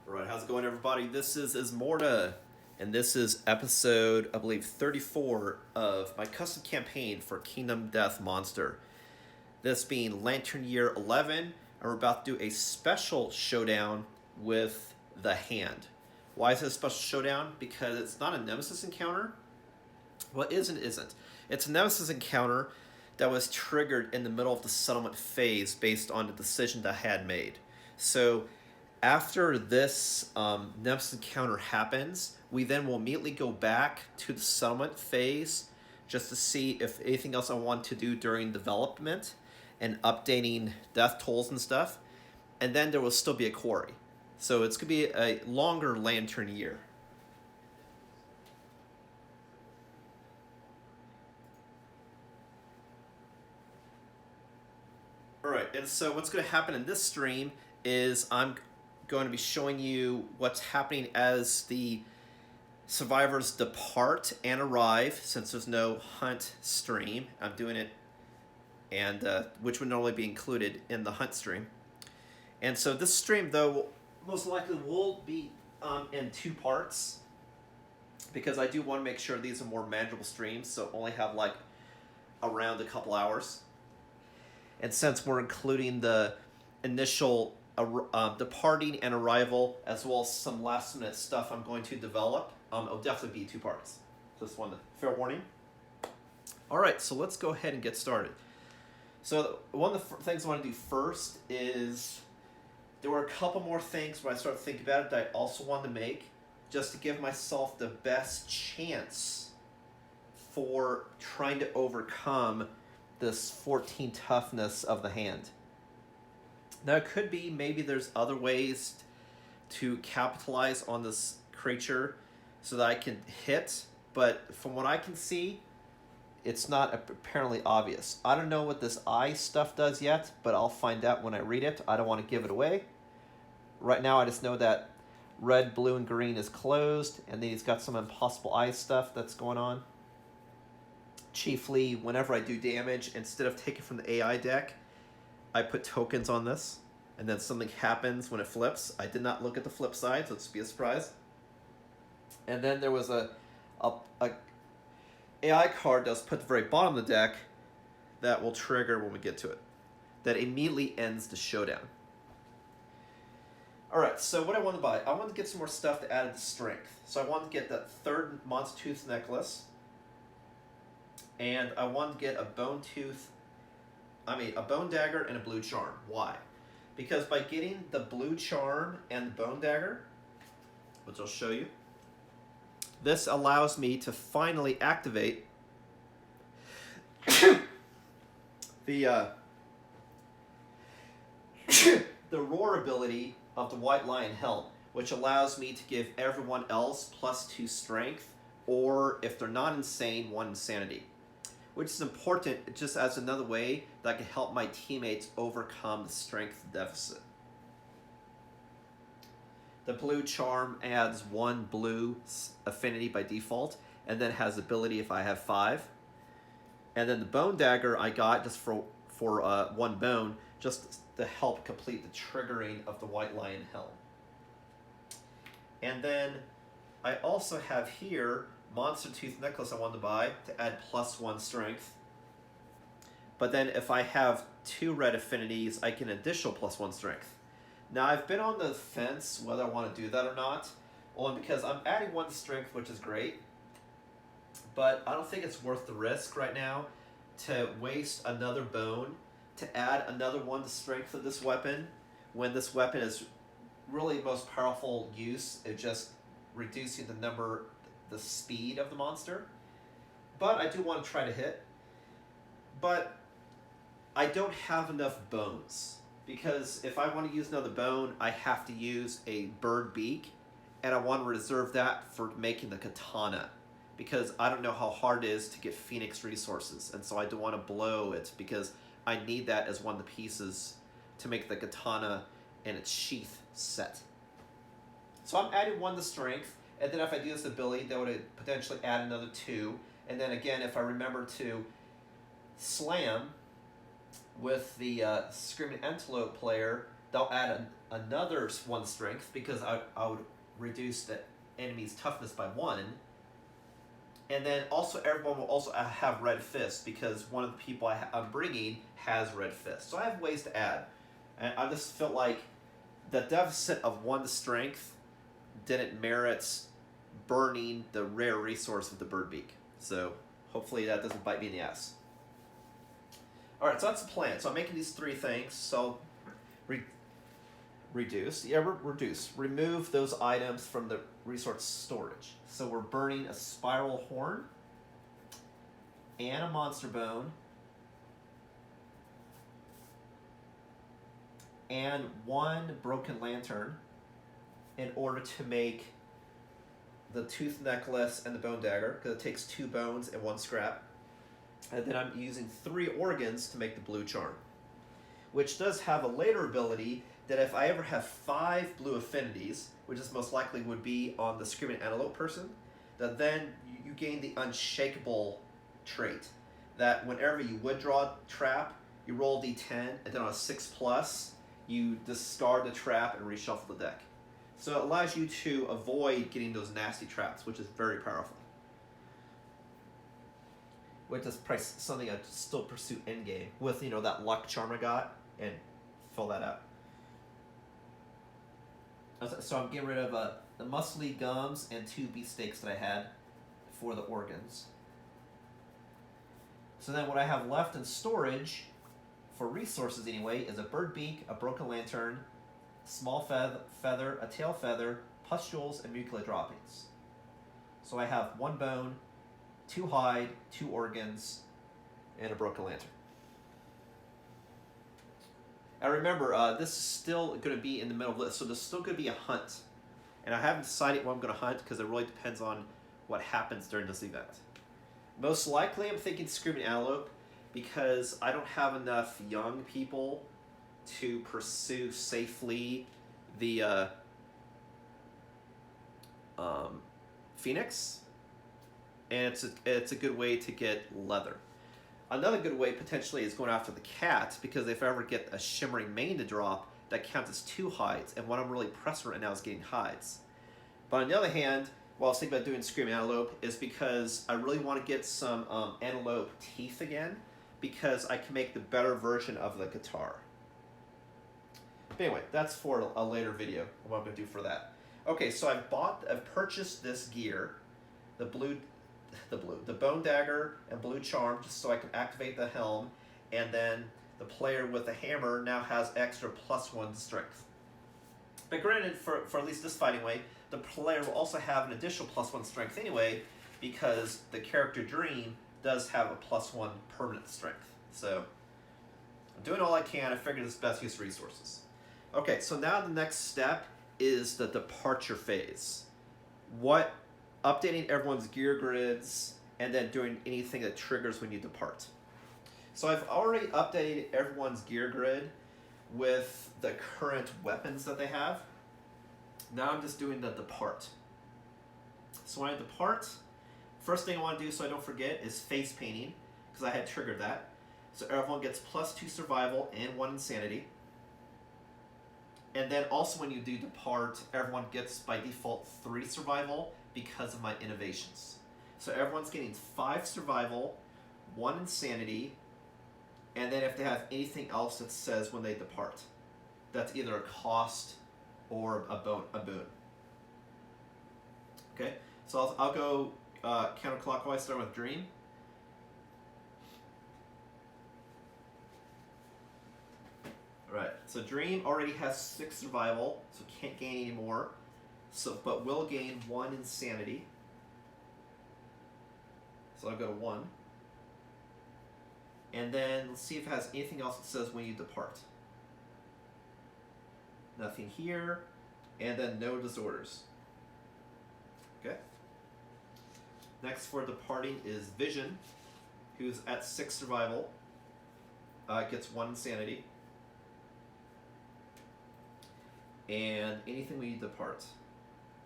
Alright, how's it going, everybody? This is Ismortah, and this is episode, I believe, 34 of my custom campaign for Kingdom Death Monster. This being Lantern Year 11, and we're about to do a special showdown with the Hand. Why is it a special showdown? Because it's not a Nemesis Encounter. Well, it is and isn't. It's a Nemesis Encounter that was triggered in the middle of the settlement phase based on the decision that I had made. So after this Nemesis Encounter happens, we then will immediately go back to the settlement phase just to see if anything else I want to do during development and updating death tolls and stuff. And then there will still be a quarry. So it's going to be a longer Lantern Year. Alright, and so what's going to happen in this stream is I'm going to be showing you what's happening as the survivors depart and arrive, since there's no hunt stream. I'm doing it, and which would normally be included in the hunt stream. And so this stream, though, most likely will be in two parts, because I do want to make sure these are more manageable streams, so only have like around a couple hours. And since we're including the initial departing and arrival, as well as some last minute stuff I'm going to develop, it'll definitely be two parts. Just one fair warning. Alright, so let's go ahead and get started. So one of the things I want to do first is, there were a couple more things when I started thinking about it that I also wanted to make, just to give myself the best chance for trying to overcome this 14 toughness of the Hand. Now, it could be maybe there's other ways to capitalize on this creature so that I can hit, but from what I can see, it's not apparently obvious. I don't know what this eye stuff does yet, but I'll find out when I read it. I don't want to give it away. Right now, I just know that red, blue, and green is closed, and then he's got some impossible eye stuff that's going on. Chiefly, whenever I do damage, instead of taking from the AI deck, I put tokens on this, and then something happens when it flips. I did not look at the flip side, so it's be a surprise. And then there was a AI card that was put at the very bottom of the deck that will trigger when we get to it. That immediately ends the showdown. Alright, so what I want to buy, I want to get some more stuff to add to strength. So I want to get that third Monster Tooth necklace. And I want to get a bone dagger and a blue charm. Why? Because by getting the blue charm and the bone dagger, which I'll show you, this allows me to finally activate the roar ability of the White Lion Helm, which allows me to give everyone else +2 strength, or if they're not insane, 1 insanity. Which is important just as another way that I can help my teammates overcome the strength deficit. The blue charm adds 1 blue affinity by default, and then has ability if I have 5. And then the bone dagger I got just for 1 bone, just to help complete the triggering of the White Lion Helm. And then I also have here Monster Tooth necklace I wanted to buy to add +1 strength. But then if I have 2 red affinities, I can additional +1 strength. Now, I've been on the fence whether I want to do that or not, only because I'm adding 1 strength, which is great, but I don't think it's worth the risk right now to waste another bone to add another 1 to strength of this weapon, when this weapon is really most powerful use of just reducing the speed of the monster. But I do want to try to hit. But I don't have enough bones, because if I want to use another bone, I have to use a bird beak, and I want to reserve that for making the katana, because I don't know how hard it is to get Phoenix resources, and so I don't want to blow it, because I need that as one of the pieces to make the katana and its sheath set. So I'm adding 1 to strength, and then if I do this ability, that would potentially add another 2. And then again, if I remember to slam with the Screaming Antelope player, they'll add another 1 strength because I would reduce the enemy's toughness by 1. And then also everyone will also have red fists because one of the people I'm bringing has red fists. So I have ways to add. And I just felt like the deficit of 1 strength didn't merit burning the rare resource of the bird beak. So hopefully that doesn't bite me in the ass. Alright, so that's the plan. So I'm making these 3 things. So reduce. Remove those items from the resource storage. So we're burning a spiral horn and a monster bone and 1 broken lantern in order to make the tooth necklace and the bone dagger, because it takes 2 bones and 1 scrap. And then I'm using 3 organs to make the blue charm, which does have a later ability that if I ever have 5 blue affinities, which is most likely would be on the Screaming Antelope person, that then you gain the Unshakable trait. That whenever you would draw a trap, you roll d10, and then on a 6+, you discard the trap and reshuffle the deck. So it allows you to avoid getting those nasty traps, which is very powerful. Which is probably something I'd still pursue endgame with, that luck charm I got, and fill that out. So I'm getting rid of the muscly gums and 2 beefsteaks that I had for the organs. So then what I have left in storage, for resources anyway, is a bird beak, a broken lantern, small feather, a tail feather, pustules, and mucula droppings. So I have 1 bone, 2 hide, 2 organs, and a broken lantern. And remember, this is still going to be in the middle of this, so there's still going to be a hunt. And I haven't decided what I'm going to hunt because it really depends on what happens during this event. Most likely I'm thinking Screaming Antelope because I don't have enough young people to pursue safely the Phoenix. And it's a good way to get leather. Another good way potentially is going after the cat, because if I ever get a shimmering mane to drop, that counts as 2 hides, and what I'm really pressing right now is getting hides. But on the other hand, what I was thinking about doing Screaming Antelope is because I really want to get some antelope teeth again, because I can make the better version of the guitar. But anyway, that's for a later video, what I'm going to do for that. Okay, so I've purchased this gear, the bone dagger and blue charm, just so I can activate the helm, and then the player with the hammer now has extra +1 strength. But granted, for at least this fighting way, the player will also have an additional +1 strength anyway, because the character Dream does have a +1 permanent strength. So I'm doing all I can. I figured it's best use of resources. Okay, so now the next step is the departure phase. Updating everyone's gear grids, and then doing anything that triggers when you depart. So I've already updated everyone's gear grid with the current weapons that they have. Now I'm just doing the depart. So when I depart, first thing I want to do so I don't forget is face painting, because I had triggered that. So everyone gets +2 survival and 1 insanity. And then also when you do depart, everyone gets by default 3 survival because of my innovations. So everyone's getting 5 survival, 1 insanity, and then if they have anything else that says when they depart, that's either a cost or a boon. Okay, so I'll go counterclockwise, starting with Dream. Alright, so Dream already has 6 survival, so can't gain any more. But will gain 1 insanity. So I'll go to 1. And then let's see if it has anything else that says when you depart. Nothing here. And then no disorders. Okay. Next for departing is Vision, who's at 6 survival. Gets 1 insanity. And anything when you depart.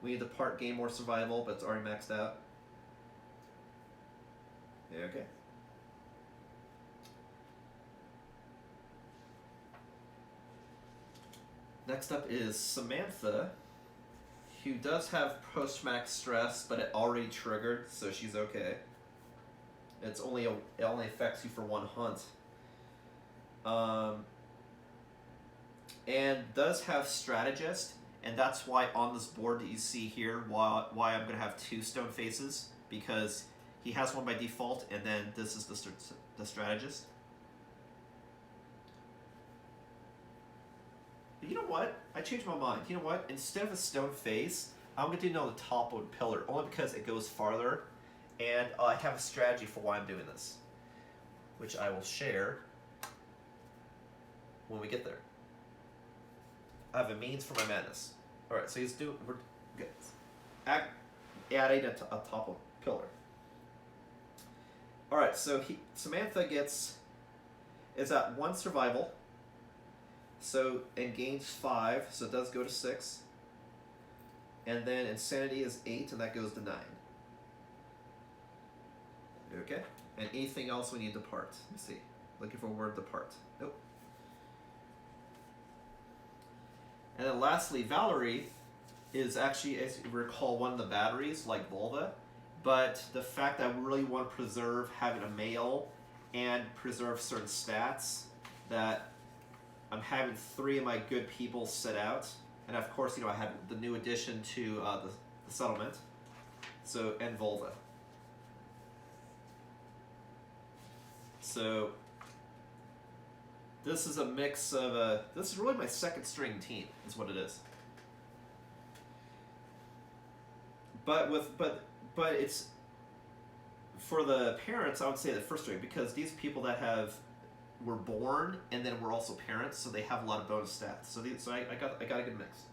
When you depart, gain more survival, but it's already maxed out. Yeah, okay. Next up is Samantha, who does have post-traumatic stress, but it already triggered, so she's okay. It only affects you for one hunt. And does have strategist, and that's why on this board that you see here, why I'm going to have 2 stone faces, because he has one by default, and then this is the strategist. But you know what? I changed my mind. You know what? Instead of a stone face, I'm going to do the topwood pillar, only because it goes farther, and I have a strategy for why I'm doing this, which I will share when we get there. I have a means for my madness. All right, so we're good. Adding a topwood pillar. All right, so Samantha is at 1 survival. So, and gains 5, so it does go to 6. And then insanity is 8, and that goes to 9. Okay? And anything else when you depart? Let me see. Looking for a word depart. Nope. And then lastly, Valerie is actually, as you recall, one of the batteries, like Volva. But the fact that I really want to preserve having a male and preserve certain stats, that I'm having 3 of my good people set out. And of course, I had the new addition to the settlement. So, and Volva. So, this is a mix of this is really my second string team, is what it is. But it's, for the parents, I would say the first string, because these people that were born and then were also parents, so they have a lot of bonus stats. So I got a good mix.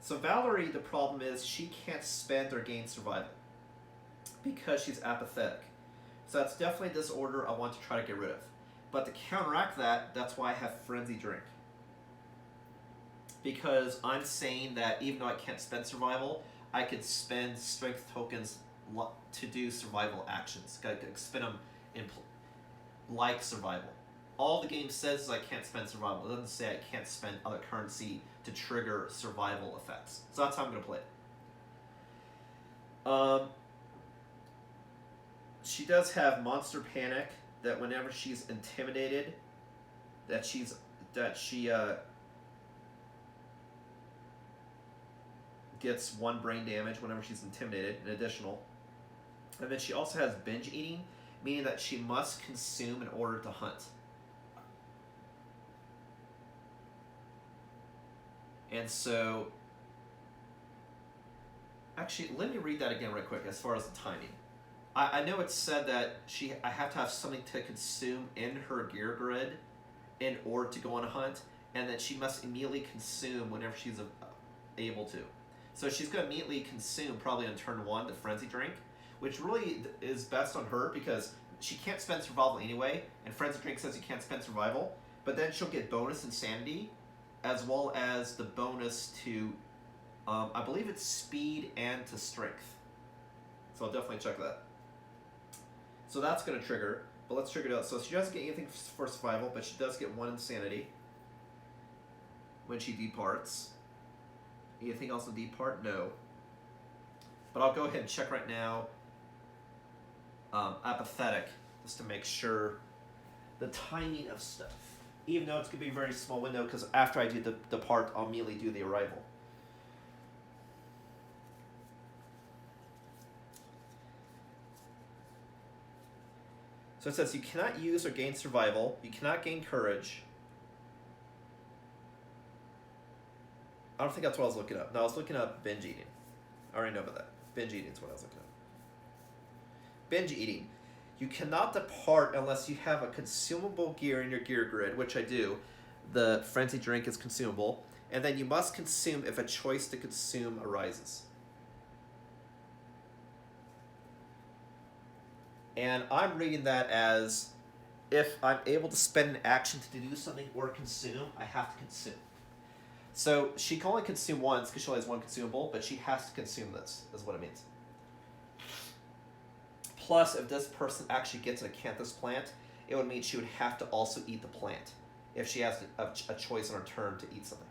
So Valerie, the problem is she can't spend or gain survival because she's apathetic. So that's definitely a disorder I want to try to get rid of. But to counteract that, that's why I have Frenzy Drink. Because I'm saying that even though I can't spend survival, I could spend strength tokens to do survival actions. I could spend them like survival. All the game says is I can't spend survival. It doesn't say I can't spend other currency to trigger survival effects. So that's how I'm going to play it. She does have Monster Panic, that whenever she's intimidated, that she gets 1 brain damage whenever she's intimidated, an additional. And then she also has binge eating, meaning that she must consume in order to hunt. And so, actually, let me read that again right quick as far as the timing. I know it said that I have to have something to consume in her gear grid in order to go on a hunt, and that she must immediately consume whenever she's able to. So she's going to immediately consume, probably on turn 1, the Frenzy Drink, which really is best on her because she can't spend survival anyway, and Frenzy Drink says you can't spend survival, but then she'll get bonus insanity, as well as the bonus to, I believe it's speed and to strength. So I'll definitely check that. So that's going to trigger, but let's trigger it out. So she doesn't get anything for survival, but she does get 1 insanity when she departs. Anything else to depart? No. But I'll go ahead and check right now. Apathetic, just to make sure the timing of stuff. Even though it's going to be a very small window, because after I do the depart, I'll immediately do the arrival. So it says you cannot use or gain survival. You cannot gain courage. I don't think that's what I was looking up. No, I was looking up binge eating. I already know about that. Binge eating is what I was looking up. Binge eating. You cannot depart unless you have a consumable gear in your gear grid, which I do. The Frenzy Drink is consumable. And then you must consume if a choice to consume arises. And I'm reading that as, if I'm able to spend an action to do something or consume, I have to consume. So she can only consume once because she only has 1 consumable, but she has to consume this, is what it means. Plus, if this person actually gets an acanthus plant, it would mean she would have to also eat the plant if she has a choice on her turn to eat something.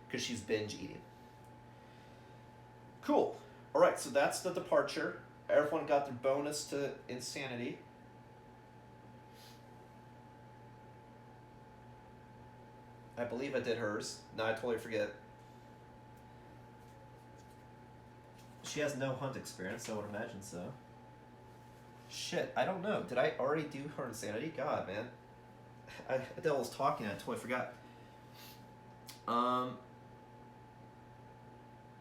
because she's binge eating. Cool. All right, so that's the departure. Everyone got their bonus to insanity. I believe I did hers. No, I totally forget. She has no hunt experience, I would imagine so. Shit, I don't know. Did I already do her insanity? God, man. Adele was talking, I totally forgot.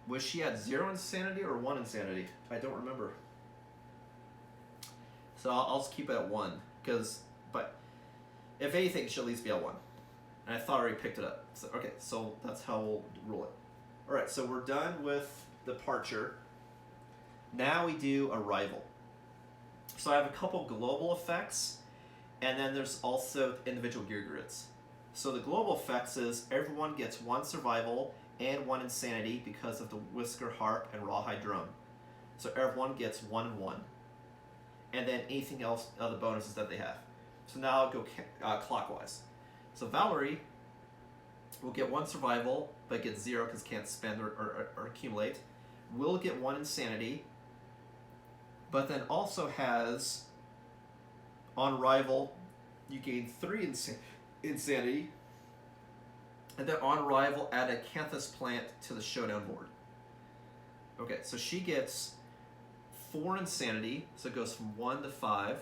Was she at 0 insanity or 1 insanity? I don't remember. So I'll just keep it at 1, but if anything, she'll at least be at 1. And I thought I already picked it up. So, okay, so that's how we'll rule it. All right, so we're done with departure. Now we do arrival. So I have a couple global effects, and then there's also individual gear grids. So the global effects is everyone gets 1 survival and 1 insanity because of the whisker harp and rawhide drum. So everyone gets 1 and 1. And then anything else, other bonuses that they have. So now I'll go clockwise. So Valerie will get 1 survival, but gets 0 because can't spend or accumulate. Will get 1 insanity, but then also has, on arrival, you gain 3 insanity, and then on arrival, add a Canthus plant to the Showdown board. Okay, so she gets 4 insanity, so it goes from 1 to 5,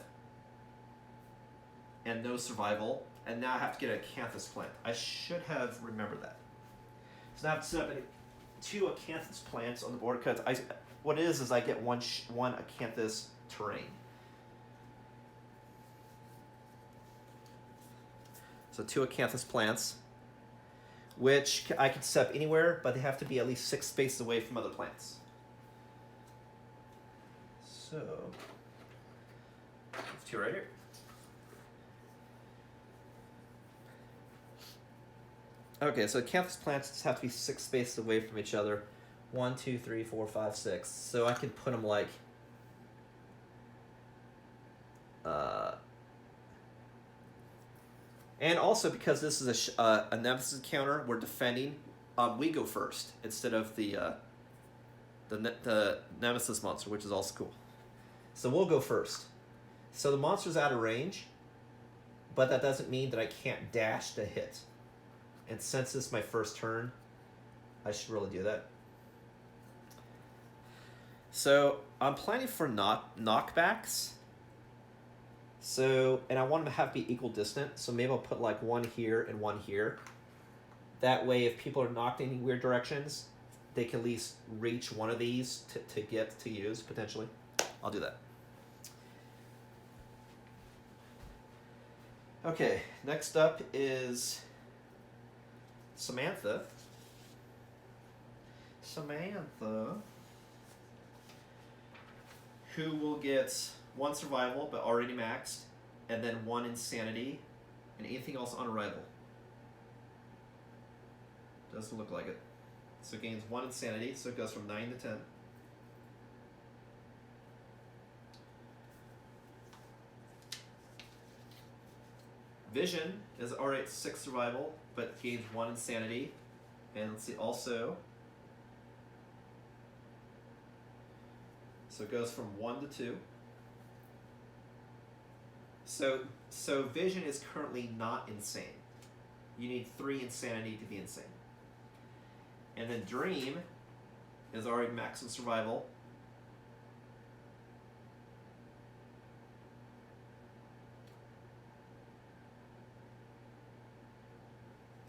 and no survival, and now I have to get a Acanthus plant. I should have remembered that. So now I have to set up 2 Acanthus plants on the board, because what it is I get one Acanthus terrain. So 2 Acanthus plants, which I can set up anywhere, but they have to be at least 6 spaces away from other plants. So, 2 right here. Okay, so Acanthus plants just have to be 6 spaces away from each other. 1, 2, 3, 4, 5, 6. So I can put them like and also because this is a Nemesis Encounter, we're defending. We go first instead of the Nemesis monster, which is also cool. So we'll go first. So the monster's out of range, but that doesn't mean that I can't dash to hit. And since this is my first turn, I should really do that. So I'm planning for knockbacks. So, and I want them to have to be equal distant. So maybe I'll put like 1 here and 1 here. That way, if people are knocked in weird directions, they can at least reach one of these to get to use, potentially. I'll do that. Okay, next up is Samantha. Who will get 1 survival, but already maxed, and then 1 insanity, and anything else on arrival. Doesn't look like it. So it gains 1 insanity, so it goes from 9 to 10. Vision is already at 6 survival, but gains 1 insanity. And let's see, also, so it goes from 1 to 2. So Vision is currently not insane. You need 3 insanity to be insane. And then Dream is already maximum survival.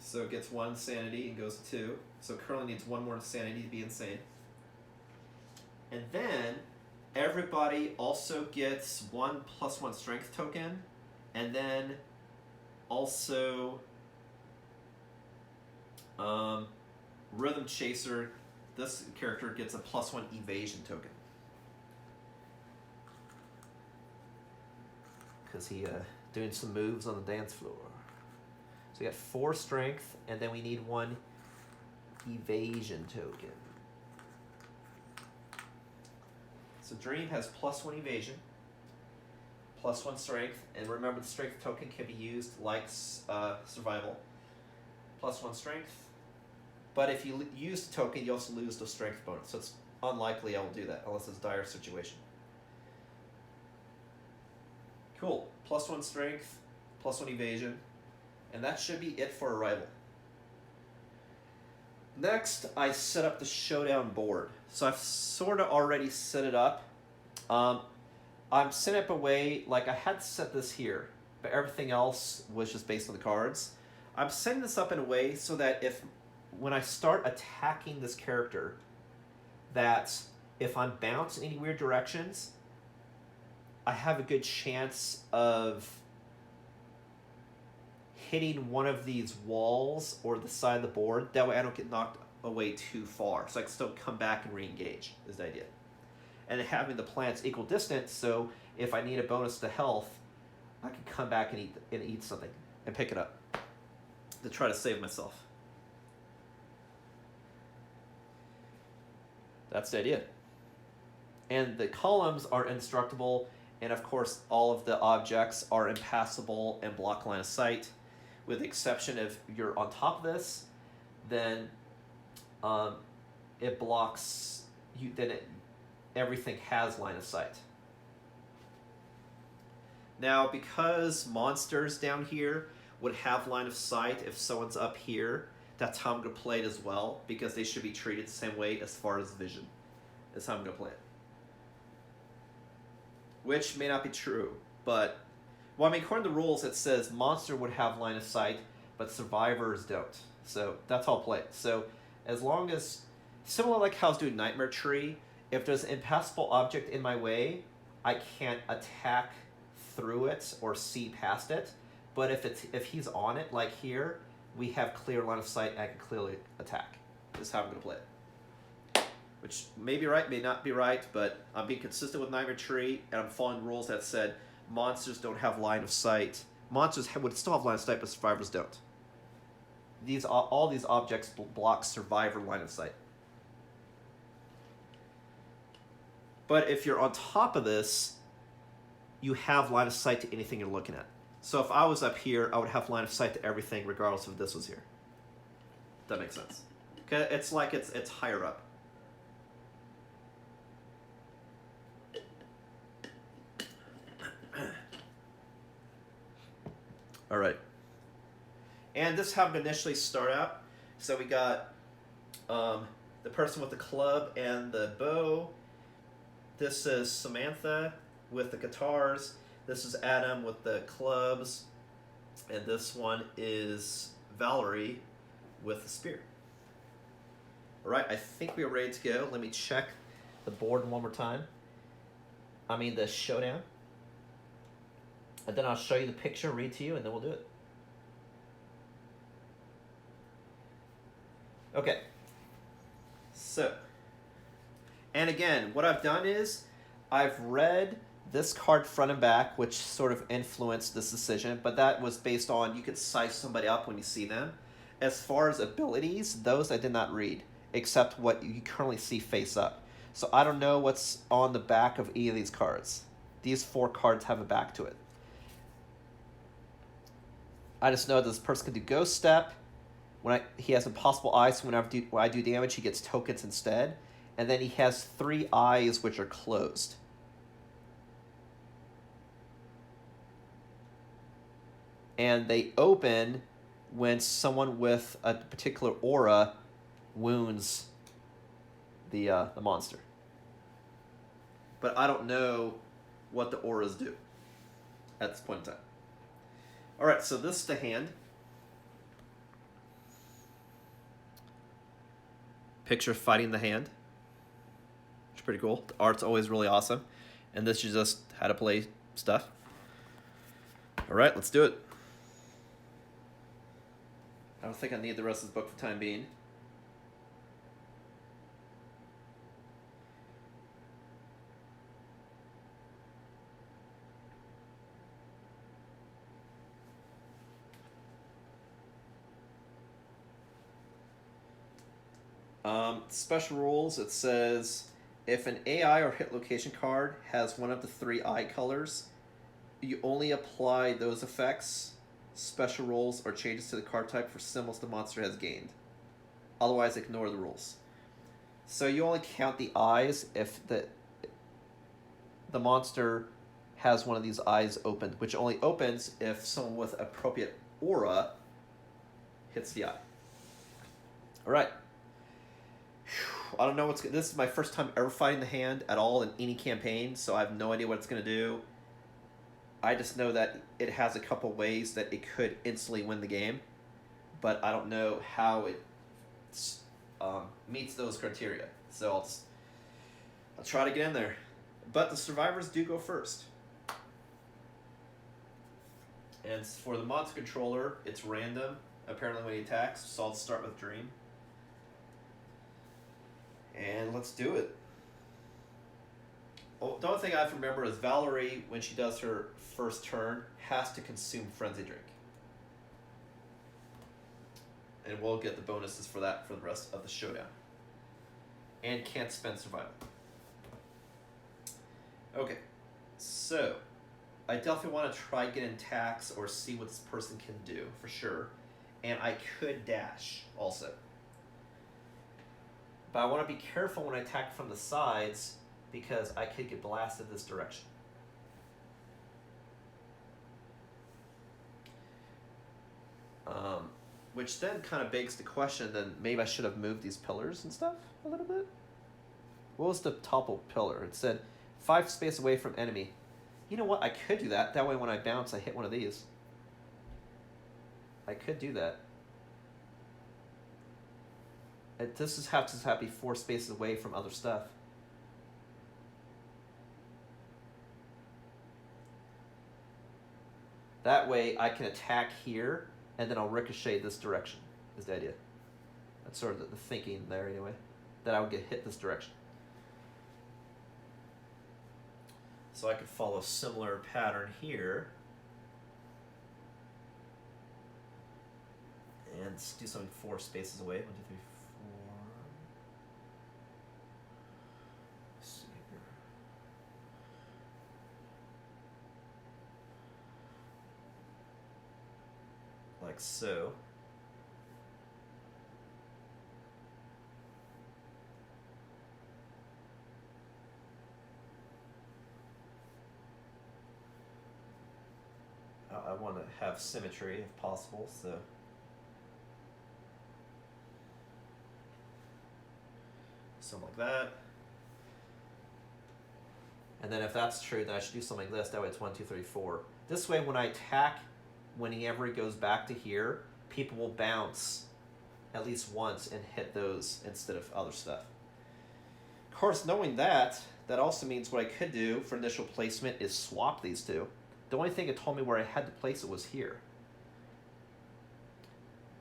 So it gets 1 insanity and goes to 2. So it currently needs 1 more insanity to be insane. And then everybody also gets 1 + 1 strength token, and then also Rhythm Chaser, this character gets a +1 evasion token. Because he doing some moves on the dance floor. So we got 4 strength, and then we need 1 evasion token. So Dream has +1 evasion, +1 strength, and remember the strength token can be used like survival. +1 strength, But if you use the token, you also lose the strength bonus. So it's unlikely I will do that unless it's a dire situation. Cool. +1 strength, +1 evasion, and that should be it for arrival. Next, I set up the Showdown board. So I've sort of already set it up. I'm setting up a way, like I had to set this here, but everything else was just based on the cards. I'm setting this up in a way so that when I start attacking this character, that if I'm bounced in any weird directions, I have a good chance of hitting one of these walls or the side of the board. That way I don't get knocked away too far. So I can still come back and re-engage is the idea. And then having the plants equal distance, so if I need a bonus to health, I can come back and eat something and pick it up to try to save myself. That's the idea. And the columns are indestructible, and of course all of the objects are impassable and block line of sight, with the exception if you're on top of this, then it blocks you. Everything has line of sight. Now, because monsters down here would have line of sight if someone's up here, that's how I'm going to play it as well, because they should be treated the same way as far as vision. That's how I'm going to play it. Which may not be true, but, well, I mean, according to the rules, it says monster would have line of sight, but survivors don't. So that's how I'll play it. So as long as, similar like how I was doing Nightmare Tree, if there's an impassable object in my way, I can't attack through it or see past it. But if he's on it, like here, we have clear line of sight and I can clearly attack. This is how I'm going to play it. Which may be right, may not be right, but I'm being consistent with Nightmare Tree, and I'm following rules that said monsters don't have line of sight. Monsters would still have line of sight, but survivors don't. All these objects block survivor line of sight. But if you're on top of this, you have line of sight to anything you're looking at. So if I was up here, I would have line of sight to everything regardless if this was here. That makes sense. Okay, it's like it's higher up. All right. And this is how I'm going to initially start out. So we got the person with the club and the bow. This is Samantha with the guitars. This is Adam with the clubs. And this one is Valerie with the spear. All right, I think we are ready to go. Let me check the board one more time. I mean the Showdown. And then I'll show you the picture, read to you, and then we'll do it. Okay. So, and again, what I've done is I've read this card front and back, which sort of influenced this decision, but that was based on you could size somebody up when you see them. As far as abilities, those I did not read, except what you currently see face up. So I don't know what's on the back of any of these cards. These 4 cards have a back to it. I just know this person can do Ghost Step. He has Impossible Eyes, so when I do damage, he gets tokens instead. And then he has 3 eyes, which are closed. And they open when someone with a particular aura wounds the monster. But I don't know what the auras do at this point in time. All right, so this is the hand. Picture fighting the hand. It's pretty cool. The art's always really awesome. And this is just how to play stuff. All right, let's do it. I don't think I need the rest of this book for the time being. Special rules, it says, if an AI or hit location card has one of the 3 eye colors, you only apply those effects, special rules, or changes to the card type for symbols the monster has gained. Otherwise, ignore the rules. So you only count the eyes if the monster has one of these eyes opened, which only opens if someone with appropriate aura hits the eye. All right. I don't know what's... This is my first time ever fighting the hand at all in any campaign, so I have no idea what it's going to do. I just know that it has a couple ways that it could instantly win the game, but I don't know how it meets those criteria. So I'll try to get in there. But the survivors do go first. And for the monster controller, it's random, apparently, when he attacks, so I'll start with Dream. And let's do it. Oh, the only thing I have to remember is Valerie, when she does her first turn, has to consume Frenzy Drink. And we'll get the bonuses for that for the rest of the showdown. And can't spend survival. Okay, so I definitely want to try getting attacks or see what this person can do, for sure. And I could dash, also. But I want to be careful when I attack from the sides, because I could get blasted this direction. Which then kind of begs the question, then maybe I should have moved these pillars and stuff a little bit? What was the toppled pillar? It said 5 space away from enemy. You know what? I could do that. That way when I bounce, I hit one of these. I could do that. This is have to be 4 spaces away from other stuff. That way I can attack here, and then I'll ricochet this direction, is the idea. That's sort of the thinking there, anyway. That I would get hit this direction. So I could follow a similar pattern here. And do something 4 spaces away. 1, 2, 3, 4. Let's see here. Like so. I want to have symmetry if possible, so. Something like that. And then if that's true, then I should do something like this. That way it's 1, 2, 3, 4. This way when I attack, whenever it goes back to here, people will bounce at least once and hit those instead of other stuff. Of course, knowing that, that also means what I could do for initial placement is swap these two. The only thing it told me where I had to place it was here.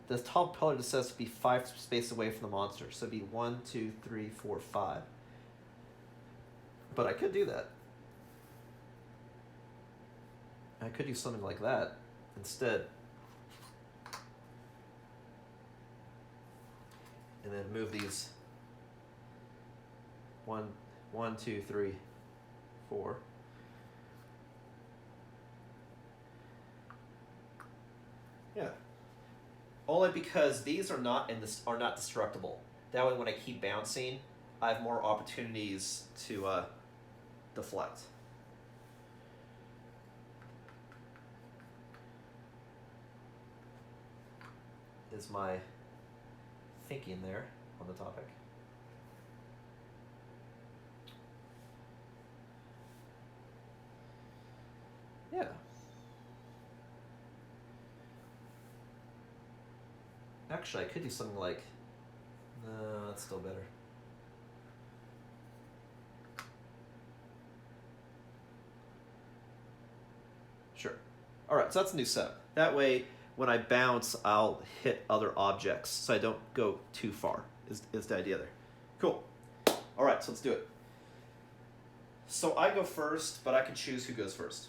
The top pillar just says to be 5 spaces away from the monster. So it'd be 1, 2, 3, 4, 5. But I could do that. I could do something like that instead. And then move these 1, 2, 3, 4. Yeah. Only because these are not destructible. That way when I keep bouncing, I have more opportunities to deflect. Is my thinking there on the topic. Yeah. Actually, I could do something like... No, that's still better. Sure. Alright, so that's a new setup. That way, when I bounce, I'll hit other objects, so I don't go too far, is the idea there. Cool. Alright, so let's do it. So I go first, but I can choose who goes first.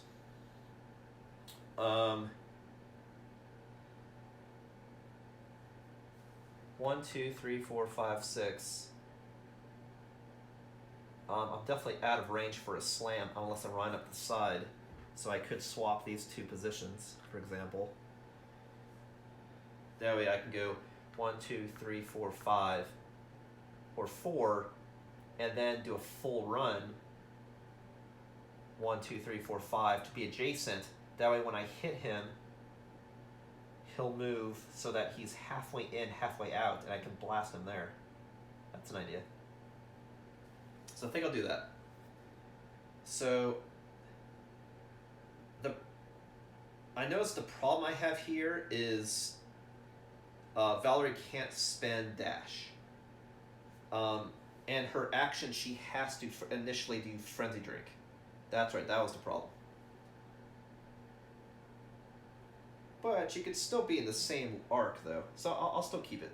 1, 2, 3, 4, 5, 6. I'm definitely out of range for a slam unless I run up the side. So I could swap these two positions, for example. That way I can go 1, 2, 3, 4, 5, or 4, and then do a full run, 1, 2, 3, 4, 5, to be adjacent. That way when I hit him, he'll move so that he's halfway in, halfway out, and I can blast him there. That's an idea. So I think I'll do that. So I noticed the problem I have here is Valerie can't spend dash. And her action, she has to initially do Frenzy Drink. That's right, that was the problem. But she could still be in the same arc, though. So I'll still keep it.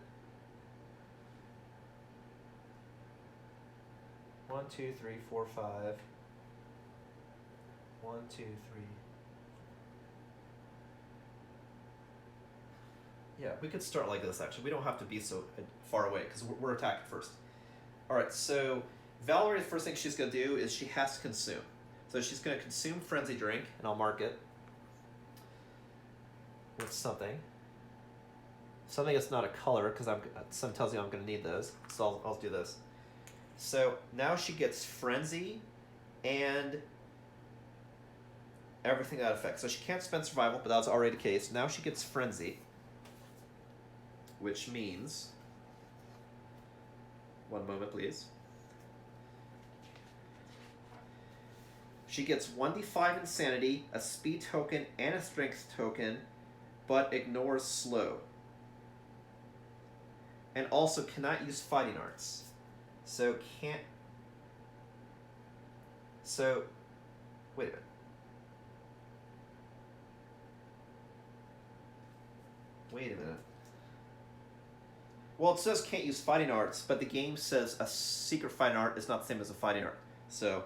1, 2, 3, 4, 5. 1, 2, 3. Yeah, we could start like this, actually. We don't have to be so far away, because we're attacking first. Alright, so Valerie, the first thing she's going to do is she has to consume. So she's going to consume Frenzy Drink, and I'll mark it with something. Something that's not a color, because some tells you I'm going to need those. So I'll do this. So now she gets Frenzy and everything that affects. So she can't spend Survival, but that's already the case. Now she gets Frenzy, which means... One moment, please. She gets 1d5 Insanity, a Speed token, and a Strength token, but ignores Slow. And also cannot use Fighting Arts. So can't... So... Wait a minute. Wait a minute. Well, it says can't use Fighting Arts, but the game says a secret Fighting Art is not the same as a Fighting Art. So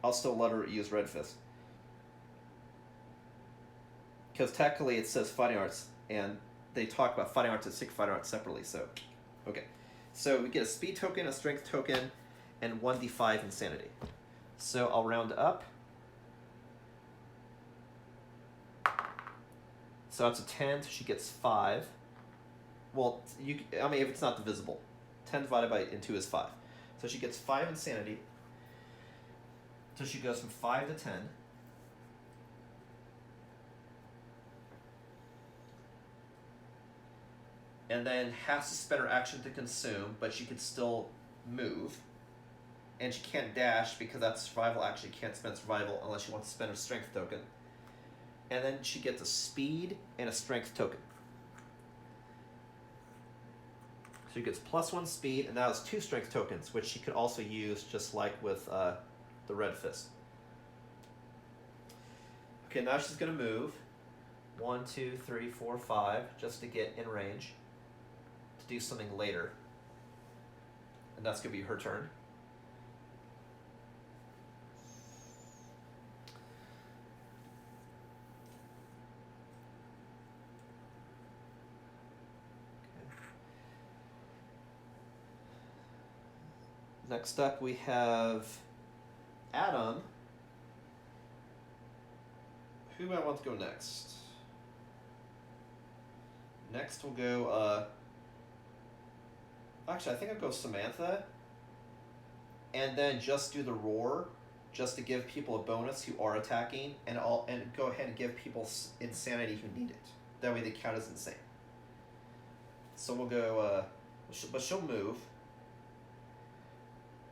I'll still let her use Red Fist. Because technically it says Fighting Arts, and they talk about Fighting Arts and secret Fighting Arts separately, so... Okay. So we get a Speed token, a Strength token, and 1d5 Insanity. So I'll round up. So that's a 10, so she gets 5. Well, I mean, if it's not divisible. 10 divided by 2 is 5. So she gets 5 Insanity. So she goes from 5 to 10. And then has to spend her action to consume, but she could still move. And she can't dash because that's Survival action. She can't spend Survival unless she wants to spend her Strength token. And then she gets a Speed and a Strength token. So she gets +1 Speed, and that has 2 Strength tokens, which she could also use just like with the Red Fist. Okay, now she's going to move 1, 2, 3, 4, 5, just to get in range to do something later. And that's going to be her turn. Next up we have Adam. Who do I want to go next? Next we'll go, actually I think I'll go Samantha. And then just do the roar, just to give people a bonus who are attacking, and go ahead and give people insanity who need it. That way they count as insane. So we'll go, but she'll move.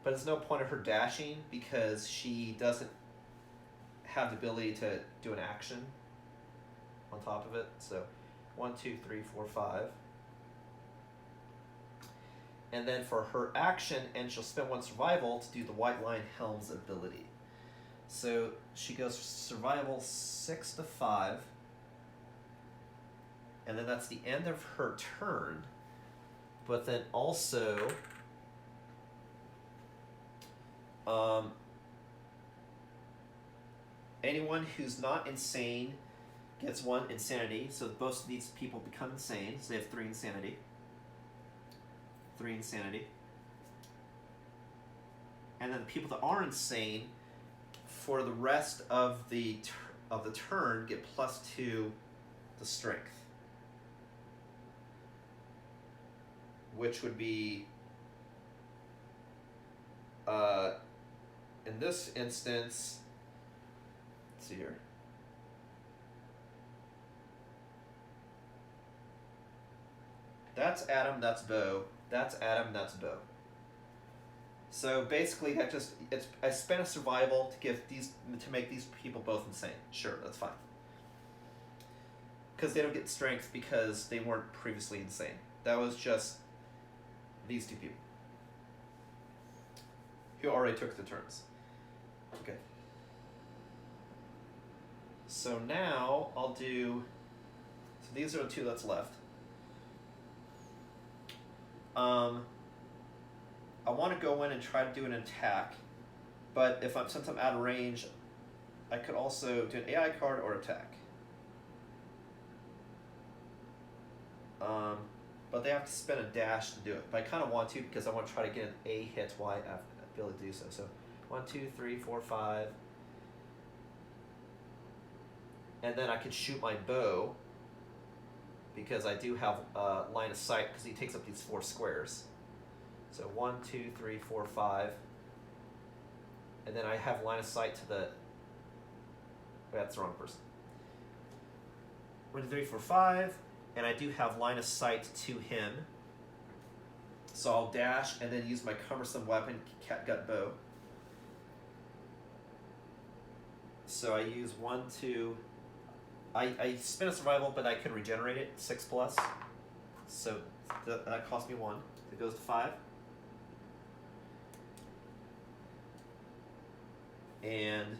But there's no point of her dashing because she doesn't have the ability to do an action on top of it. So 1, 2, 3, 4, 5. And then for her action, and she'll spend 1 survival to do the White Lion Helm's ability. So she goes survival 6 to 5. And then that's the end of her turn. But then also... anyone who's not insane gets 1 insanity, so both of these people become insane, so they have 3 insanity. 3 insanity. And then the people that are insane, for the rest of the turn, get +2 the strength. which would be, in this instance, let's see here. That's Adam, that's Bo. That's Adam, that's Bo. So basically, I spent a survival to make these people both insane. Sure, that's fine. Because they don't get strength because they weren't previously insane. That was just these two people who already took the turns. Okay. So now I'll do. So these are the two that's left. I want to go in and try to do an attack, but since I'm out of range, I could also do an AI card or attack. But they have to spend a dash to do it. But I kind of want to because I want to try to get an A hit while I have the ability to do so. So 1, 2, 3, 4, 5. And then I could shoot my bow because I do have line of sight because he takes up these 4 squares. So 1, 2, 3, 4, 5. And then I have line of sight to the... Wait, that's the wrong person. 1, 2, 3, 4, 5. And I do have line of sight to him. So I'll dash and then use my cumbersome weapon, catgut bow. So I use 1, 2... I spin a survival, but I can regenerate it, 6+. So that cost me 1. It goes to 5. And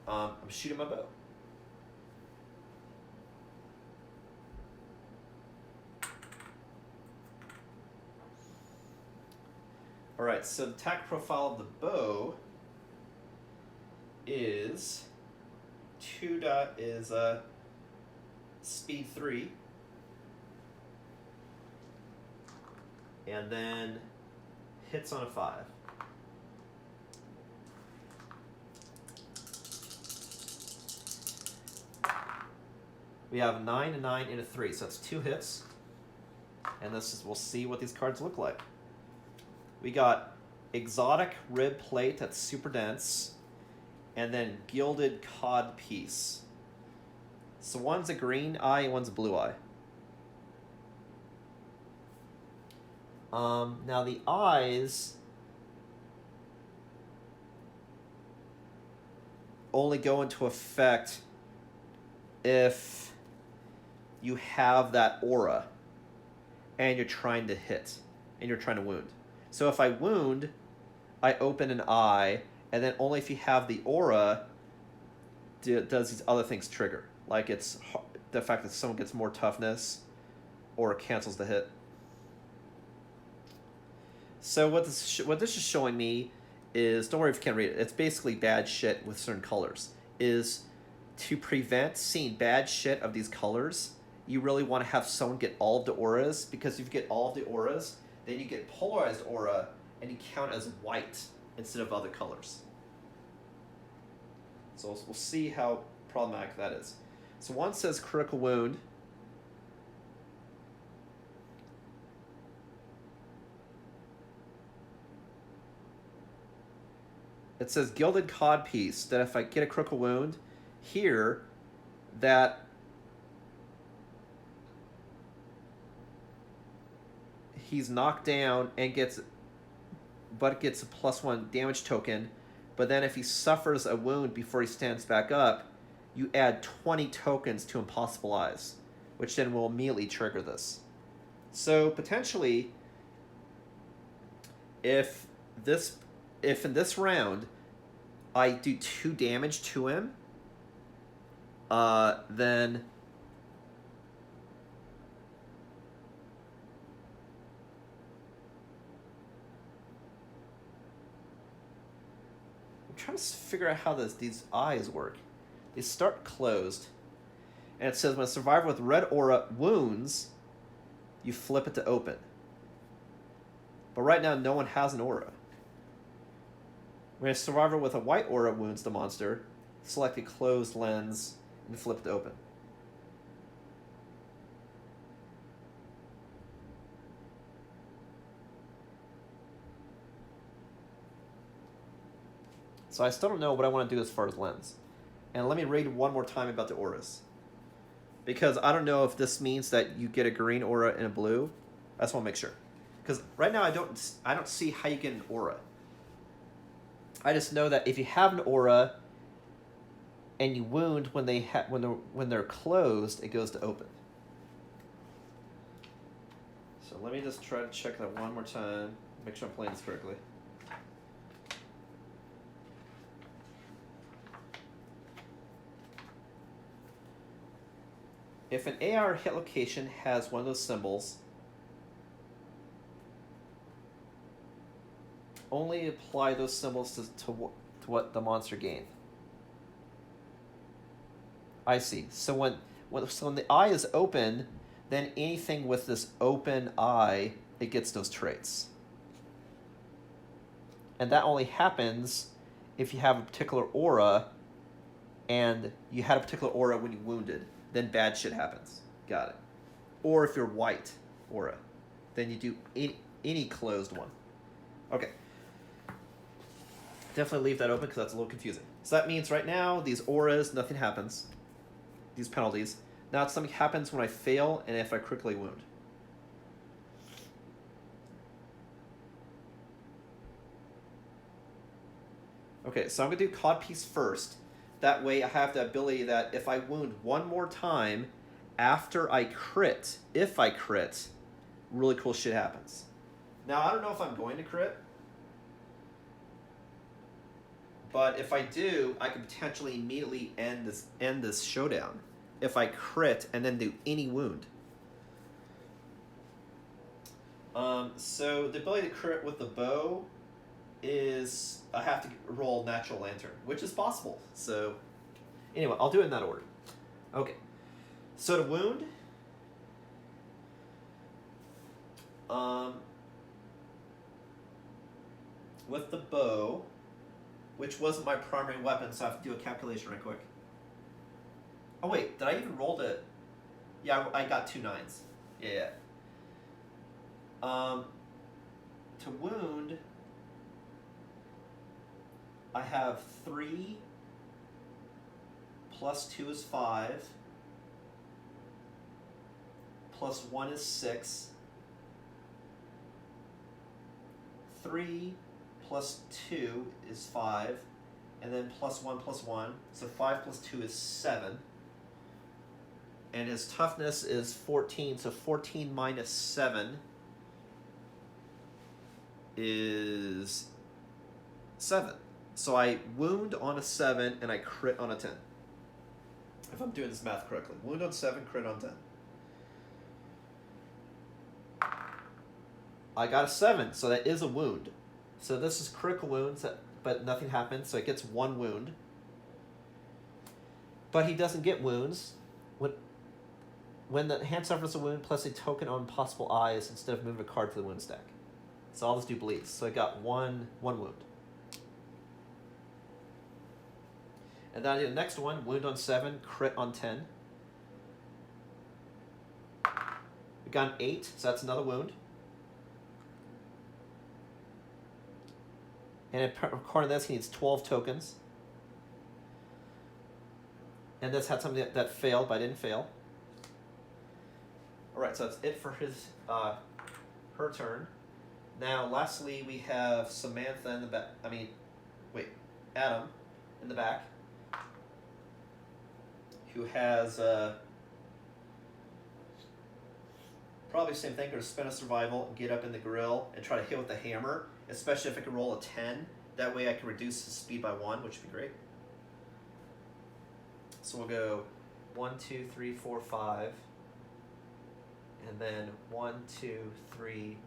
I'm shooting my bow. Alright, so the attack profile of the bow is speed 3. And then hits on a 5. We have 9, a 9, and a 3, so that's 2 hits. And we'll see what these cards look like. We got Exotic Rib Plate, that's super dense. And then Gilded Cod Piece. So one's a green eye and one's a blue eye. Now the eyes only go into effect if you have that aura and you're trying to hit and you're trying to wound. So if I wound, I open an eye, and then only if you have the aura does these other things trigger. Like it's the fact that someone gets more toughness or cancels the hit. So what this is showing me is, don't worry if you can't read it, it's basically bad shit with certain colors. Is to prevent seeing bad shit of these colors, you really want to have someone get all of the auras, because if you get all of the auras, then you get polarized aura, and you count as white instead of other colors. So we'll see how problematic that is. So one says critical wound. It says Gilded Codpiece, that if I get a critical wound here, that he's knocked down and gets a +1 damage token, but then if he suffers a wound before he stands back up, you add 20 tokens to Impossible Eyes, which then will immediately trigger this. So potentially, if in this round I do 2 damage to him, then I'm trying to figure out how these eyes work. They start closed, and it says when a survivor with red aura wounds, you flip it to open. But right now, no one has an aura. When a survivor with a white aura wounds the monster, select a closed lens and flip it to open. So I still don't know what I want to do as far as lens. And let me read one more time about the auras. Because I don't know if this means that you get a green aura and a blue. I just want to make sure. Because right now I don't see how you get an aura. I just know that if you have an aura and you wound when they're closed, it goes to open. So let me just try to check that one more time. Make sure I'm playing this correctly. If an AR hit location has one of those symbols, only apply those symbols to what the monster gained. I see. So when the eye is open, then anything with this open eye, it gets those traits. And that only happens if you have a particular aura, and you had a particular aura when you wounded, then bad shit happens. Got it. Or if you're white aura, then you do any closed one. Okay. Definitely leave that open because that's a little confusing. So that means right now, these auras, nothing happens. These penalties. Now something happens when I fail and if I critically wound. Okay, so I'm going to do Codpiece first. That way I have the ability that if I wound one more time after I crit, if I crit, really cool shit happens. Now, I don't know if I'm going to crit. But if I do, I can potentially immediately end this showdown if I crit and then do any wound. So the ability to crit with the bow is I have to roll Natural Lantern, which is possible. So anyway, I'll do it in that order. Okay. So to wound, with the bow, which wasn't my primary weapon, so I have to do a calculation right quick. Oh wait, did I even roll it? Yeah, I got 2 9s. Yeah. To wound, I have 3 plus 2 is 5 plus 1 is 6. 3 plus 2 is 5, and then plus 1 plus 1. So 5 plus 2 is 7. And his toughness is 14, so 14 minus 7 is 7. So I wound on a 7 and I crit on a 10. If I'm doing this math correctly. Wound on 7, crit on 10. I got a 7, so that is a wound. So this is critical wounds, but nothing happens, so it gets 1 wound. But he doesn't get wounds. When the hand suffers a wound, plus a token on possible eyes instead of moving a card to the wound stack. So all this do bleeds. So I got one wound. And then I do the next one, wound on 7, crit on 10. We got an 8, so that's another wound. And according to this, he needs 12 tokens. And this had something that failed, but I didn't fail. Alright, so that's it for her turn. Now, lastly, we have Samantha in the back. Adam in the back, who has probably the same thing. Going to spend a survival, get up in the grill, and try to hit with the hammer. Especially if I can roll a 10. That way I can reduce his speed by 1, which would be great. So we'll go 1, 2, 3, 4, 5. And then 1, 2, 3,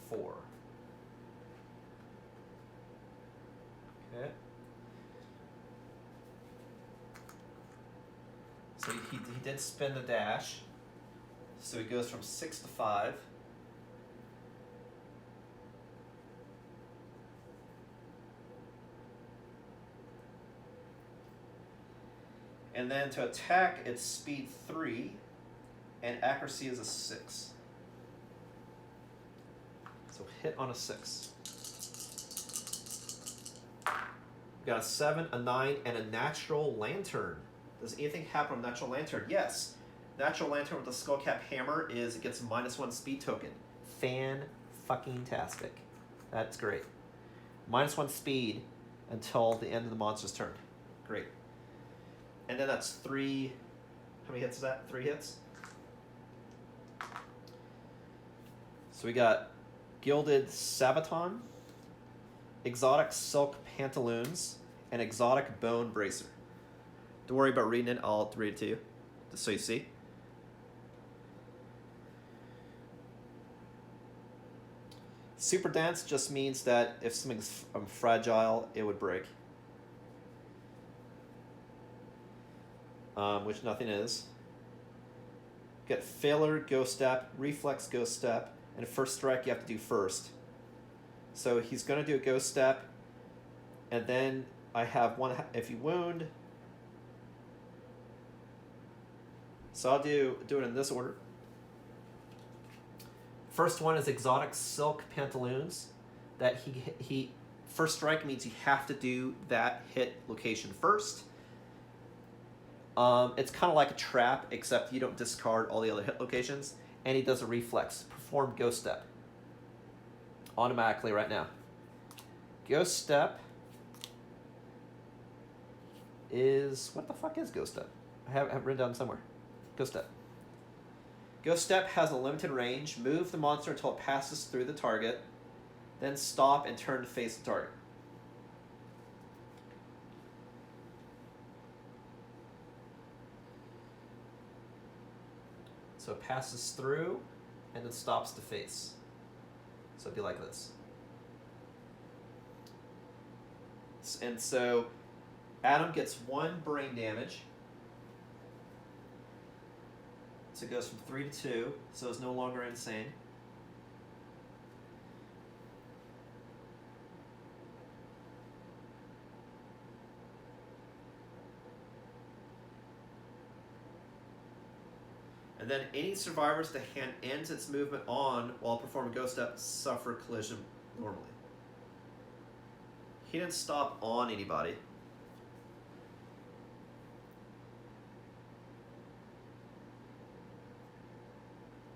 4. Okay. So he did spin the dash. So he goes from 6 to 5. And then to attack, it's speed 3, and accuracy is a 6. So hit on a 6. We got a 7, a 9, and a natural lantern. Does anything happen with natural lantern? Yes. Natural lantern with the skullcap hammer is it gets a -1 speed token. Fan-fucking-tastic. That's great. -1 speed until the end of the monster's turn. Great. And then that's 3. How many hits is that? 3 hits? So we got Gilded Sabaton, Exotic Silk Pantaloons, and Exotic Bone Bracer. Don't worry about reading it. I'll read it to you, just so you see. Super Dance just means that if something's fragile, it would break. Which nothing is. Get Failure, Ghost Step, Reflex, Ghost Step, and First Strike you have to do first. So he's going to do a Ghost Step, and then I have one if you wound. So I'll do it in this order. First one is Exotic Silk Pantaloons. That he First Strike means you have to do that hit location first. It's kind of like a trap, except you don't discard all the other hit locations. And he does a reflex. Perform Ghost Step. Automatically right now. Ghost Step is... What the fuck is Ghost Step? I have it written down somewhere. Ghost Step. Ghost Step has a limited range. Move the monster until it passes through the target. Then stop and turn to face the target. So it passes through and then stops to face. So it'd be like this. And so Adam gets 1 brain damage. So it goes from 3 to 2, so it's no longer insane. And then any survivors the hand ends its movement on while performing Ghost Step suffer collision normally. He didn't stop on anybody.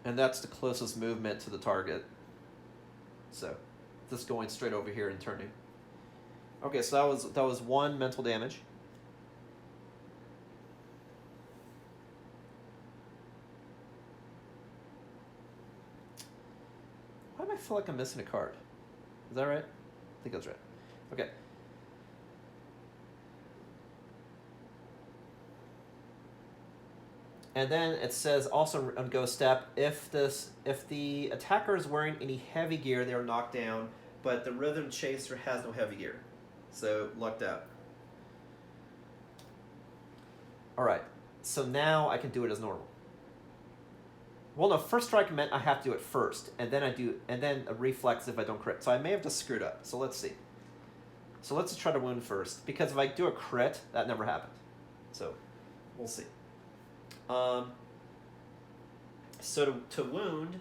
And that's the closest movement to the target. So, just going straight over here and turning. Okay, so that was 1 mental damage. Why do I feel like I'm missing a card? Is that right? I think that's right. Okay. And then it says also on Ghost Step, if the attacker is wearing any heavy gear, they are knocked down, but the Rhythm Chaser has no heavy gear. So, lucked out. Alright, so now I can do it as normal. Well, no, First Strike meant I have to do it first, and then a reflex if I don't crit. So I may have just screwed up. So let's see. So let's try to wound first, because if I do a crit, that never happened. So, we'll see. So to wound,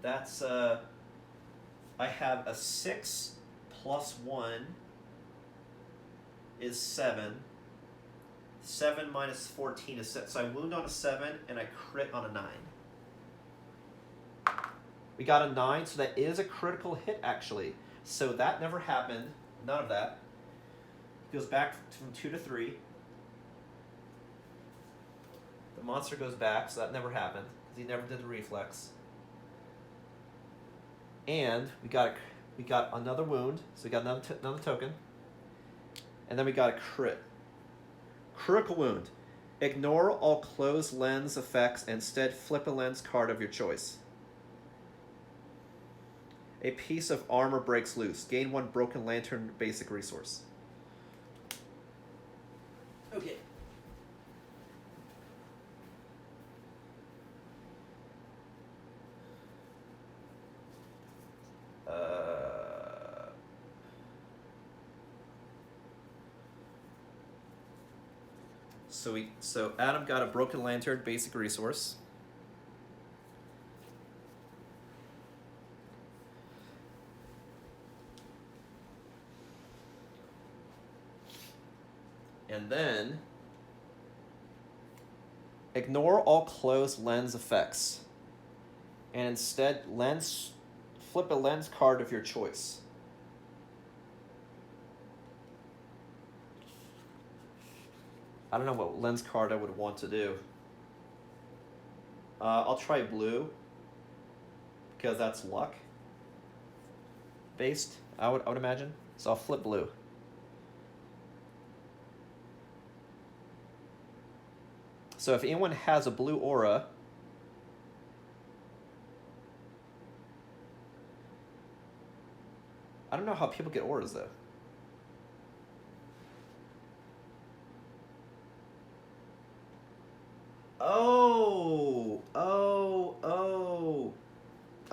that's, I have a 6 plus 1 is 7. 7 minus 14 is 6. So I wound on a 7 and I crit on a 9. We got a 9, so that is a critical hit actually. So that never happened. None of that. It goes back from 2 to 3. The monster goes back, so that never happened, because he never did the reflex. And we got another wound, so we got another token. And then we got a crit. Critical wound. Ignore all closed lens effects and instead flip a lens card of your choice. A piece of armor breaks loose. Gain 1 broken lantern basic resource. Okay. So Adam got a broken lantern basic resource. And then ignore all closed lens effects. And instead flip a lens card of your choice. I don't know what lens card I would want to do. I'll try blue, because that's luck based, I would imagine. So I'll flip blue. So if anyone has a blue aura, I don't know how people get auras though.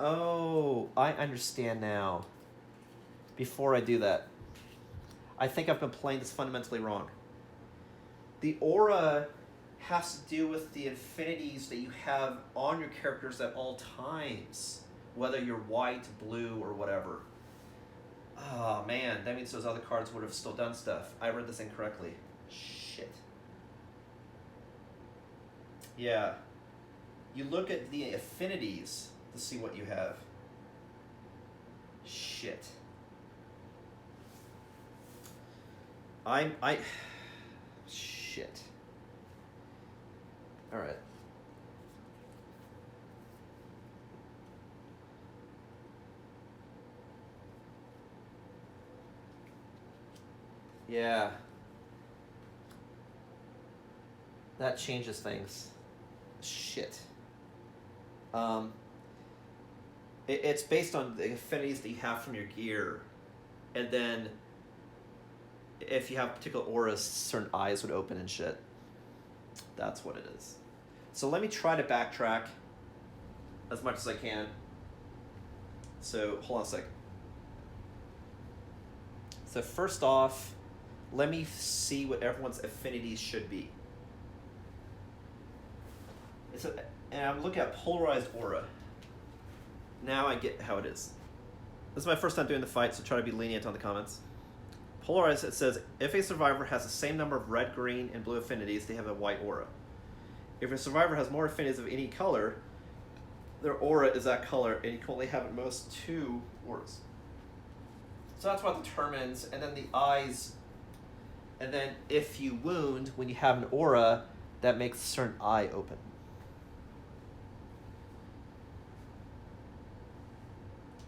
Oh, I understand now. Before I do that, I think I've been playing this fundamentally wrong. The aura has to do with the affinities that you have on your characters at all times, whether you're white, blue, or whatever. Oh man, that means those other cards would have still done stuff. I read this incorrectly. Shit. Yeah. You look at the affinities to see what you have. Shit. Shit. All right. Yeah. That changes things. Shit. It's based on the affinities that you have from your gear, and then if you have particular auras, certain eyes would open and shit. That's what it is. So let me try to backtrack as much as I can. So hold on a sec. So first off, let me see what everyone's affinities should be. And I'm looking at polarized aura. Now I get how it is. This is my first time doing the fight, so try to be lenient on the comments. Polarized, it says, if a survivor has the same number of red, green, and blue affinities, they have a white aura. If a survivor has more affinities of any color, their aura is that color, and you can only have at most 2 auras. So that's what determines, and then the eyes, and then if you wound, when you have an aura, that makes a certain eye open.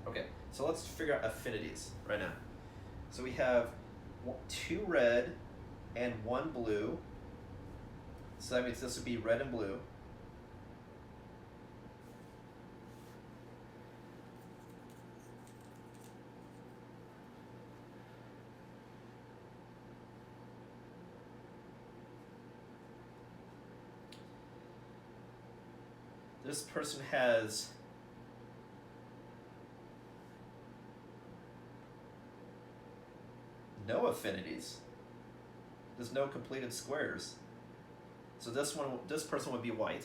Okay, so let's figure out affinities right now. So we have 2 red and 1 blue. So that means this would be red and blue. This person has no affinities. There's no completed squares. So this person would be white.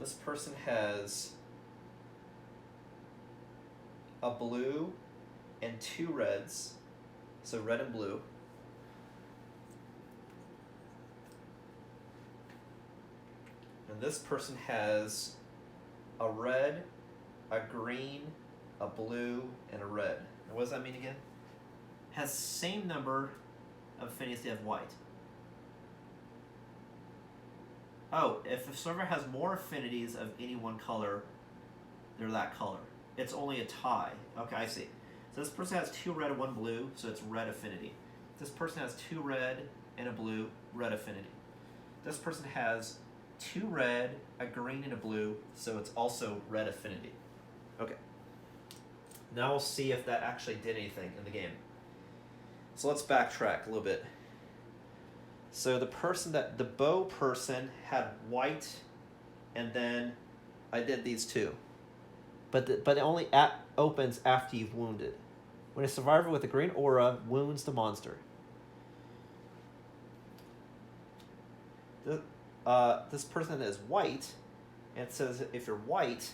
This person has a blue and 2 reds, so red and blue. And this person has a red, a green, a blue, and a red. And what does that mean again? Has the same number of affinities they have white. Oh, if a server has more affinities of any one color, they're that color. It's only a tie. Okay, I see. So this person has 2 red and 1 blue, so it's red affinity. This person has 2 red and a blue, red affinity. This person has 2 red, a green, and a blue, so it's also red affinity. Okay. Now we'll see if that actually did anything in the game. So let's backtrack a little bit. So the bow person had white, and then I did these 2. But it only opens after you've wounded. When a survivor with a green aura wounds the monster. This person is white, and it says if you're white,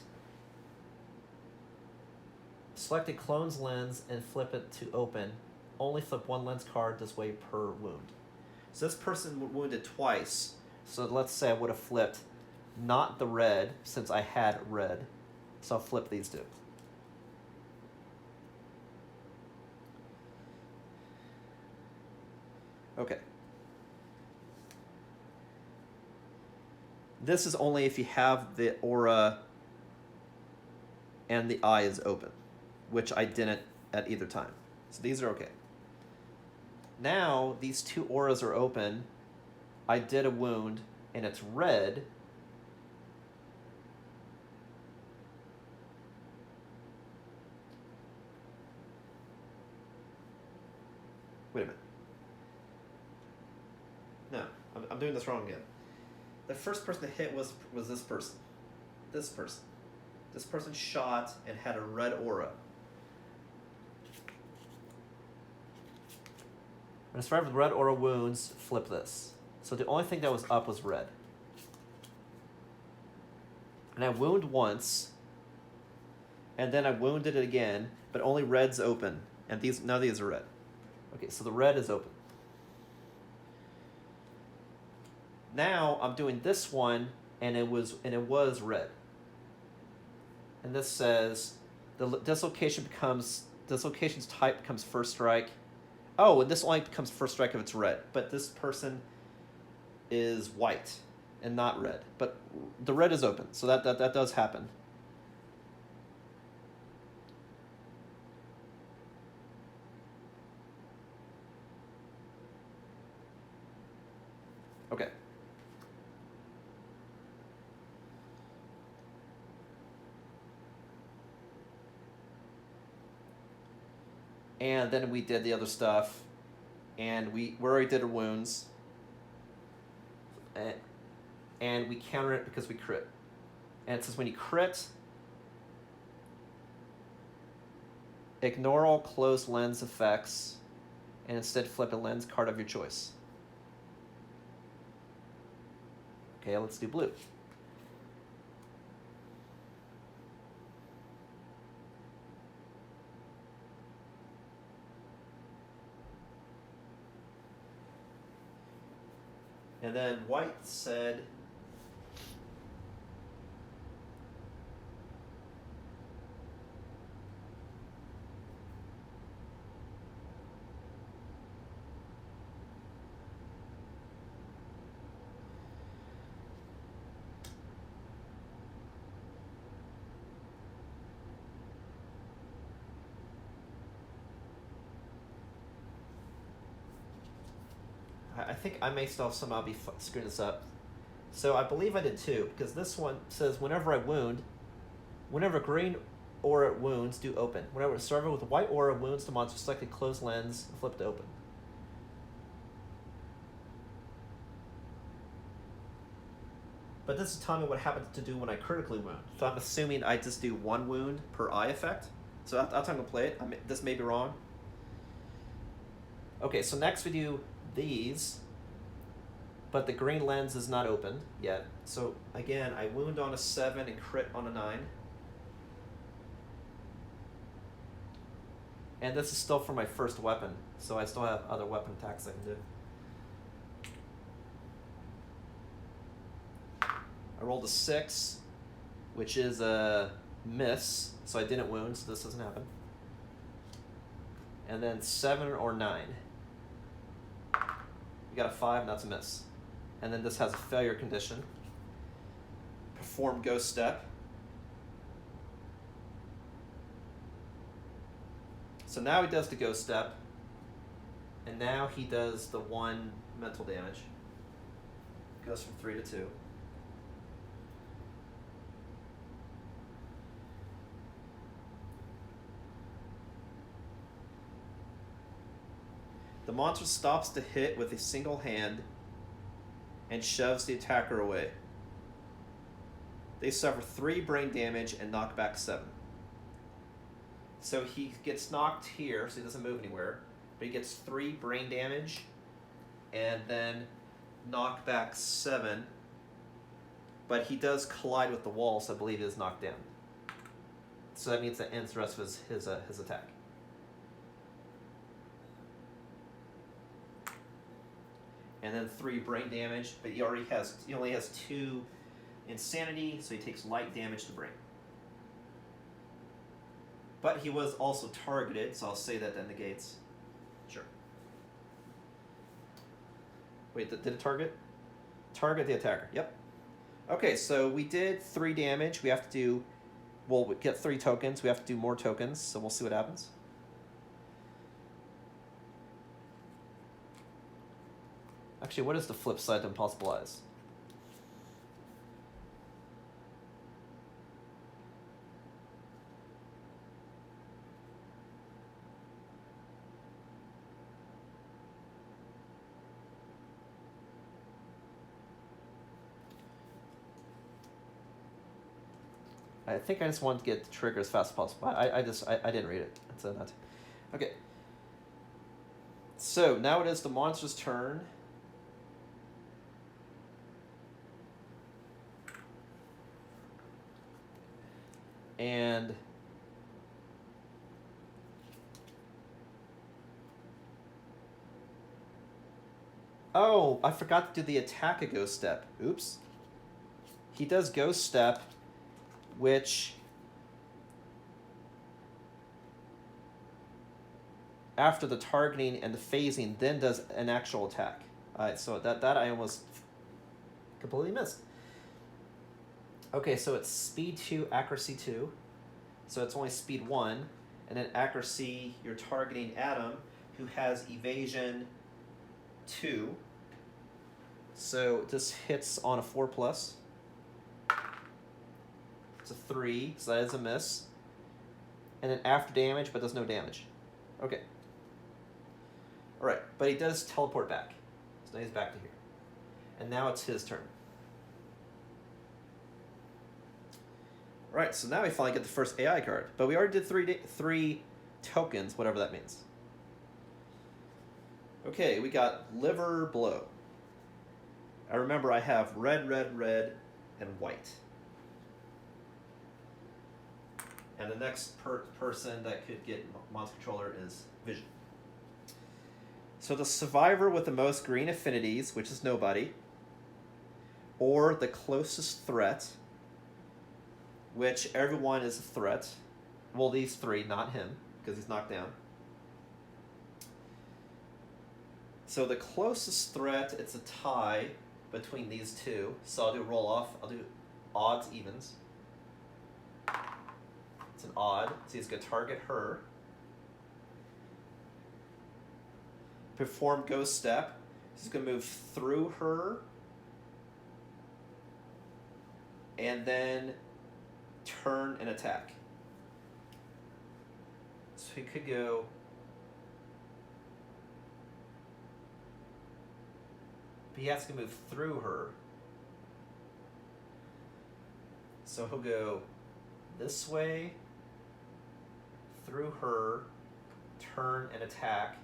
Select a clone's lens and flip it to open. Only flip one lens card this way per wound. So this person wounded twice. So let's say I would have flipped not the red, since I had red. So I'll flip these two. Okay. This is only if you have the aura and the eye is open, which I didn't at either time. So these are okay. Now these two auras are open. I did a wound and it's red. Wait a minute. No, I'm doing this wrong again. The first person to hit was this person. This person. This person shot and had a red aura. When I survived with red aura wounds, flip this. So the only thing that was up was red. And I wound once, and then I wounded it again, but only red's open, and none of these are red. Okay, so the red is open. Now I'm doing this one, and it was red. And this says the dislocation's type becomes first strike. Oh, and this only becomes first strike if it's red. But this person is white and not red. But the red is open, so that does happen. Okay. And then we did the other stuff, and we already did our wounds, and we counter it because we crit. And it says when you crit, ignore all closed lens effects, and instead flip a lens card of your choice. Okay, let's do blue. And then white said, I think I may still somehow be screwing this up. So I believe I did too, because this one says whenever green aura wounds do open. Whenever a server with white aura wounds the monster, select a closed lens and flip to open. But this is telling me what happens to do when I critically wound. So I'm assuming I just do one wound per eye effect. So that's how I'm going to play it. This may be wrong. Okay, so next we do these, but the green lens is not open yet. So again, I wound on a 7 and crit on a 9. And this is still for my first weapon, so I still have other weapon attacks I can do. I rolled a 6, which is a miss, so I didn't wound, so this doesn't happen. And then 7 or 9. You got a 5, and that's a miss. And then this has a failure condition. Perform Ghost Step. So now he does the Ghost Step, and now he does the 1 mental damage. Goes from 3 to 2. The monster stops to hit with a single hand and shoves the attacker away. They suffer 3 brain damage and knock back 7. So he gets knocked here, so he doesn't move anywhere, but he gets 3 brain damage and then knock back 7. But he does collide with the wall, so I believe he is knocked down. So that means that ends the rest of his attack. And then 3 brain damage, but he only has 2 insanity, so he takes light damage to brain. But he was also targeted, so I'll say that negates. Sure. Wait, did it target? Target the attacker. Yep. Okay, so we did 3 damage. We have to do... Well, we get 3 tokens. We have to do more tokens, so we'll see what happens. Actually, what is the flip side to Impossible Eyes? I think I just wanted to get the trigger as fast as possible. I didn't read it. So not. Okay. So now it is the monster's turn. And oh, I forgot to do the attack a ghost step. Oops. He does ghost step, which after the targeting and the phasing then does an actual attack. Alright, so that I almost completely missed. Okay, so it's speed 2, accuracy 2. So it's only speed 1. And then accuracy, you're targeting Adam, who has evasion 2. So this hits on a 4+. It's a 3, so that is a miss. And then after damage, but does no damage. Okay. Alright, but he does teleport back. So now he's back to here. And now it's his turn. Alright, so now we finally get the first AI card. But we already did 3 tokens, whatever that means. Okay, we got Liver Blow. I remember I have red, red, red, and white. And the next person that could get Monster Controller is Vision. So the survivor with the most green affinities, which is nobody, or the closest threat, which everyone is a threat. Well, these 3, not him, because he's knocked down. So the closest threat, it's a tie between these 2. So I'll do roll off. I'll do odds, evens. It's an odd, so he's going to target her. Perform ghost step. He's going to move through her. And then turn and attack. So he could go... But he has to move through her. So he'll go this way, through her, turn and attack.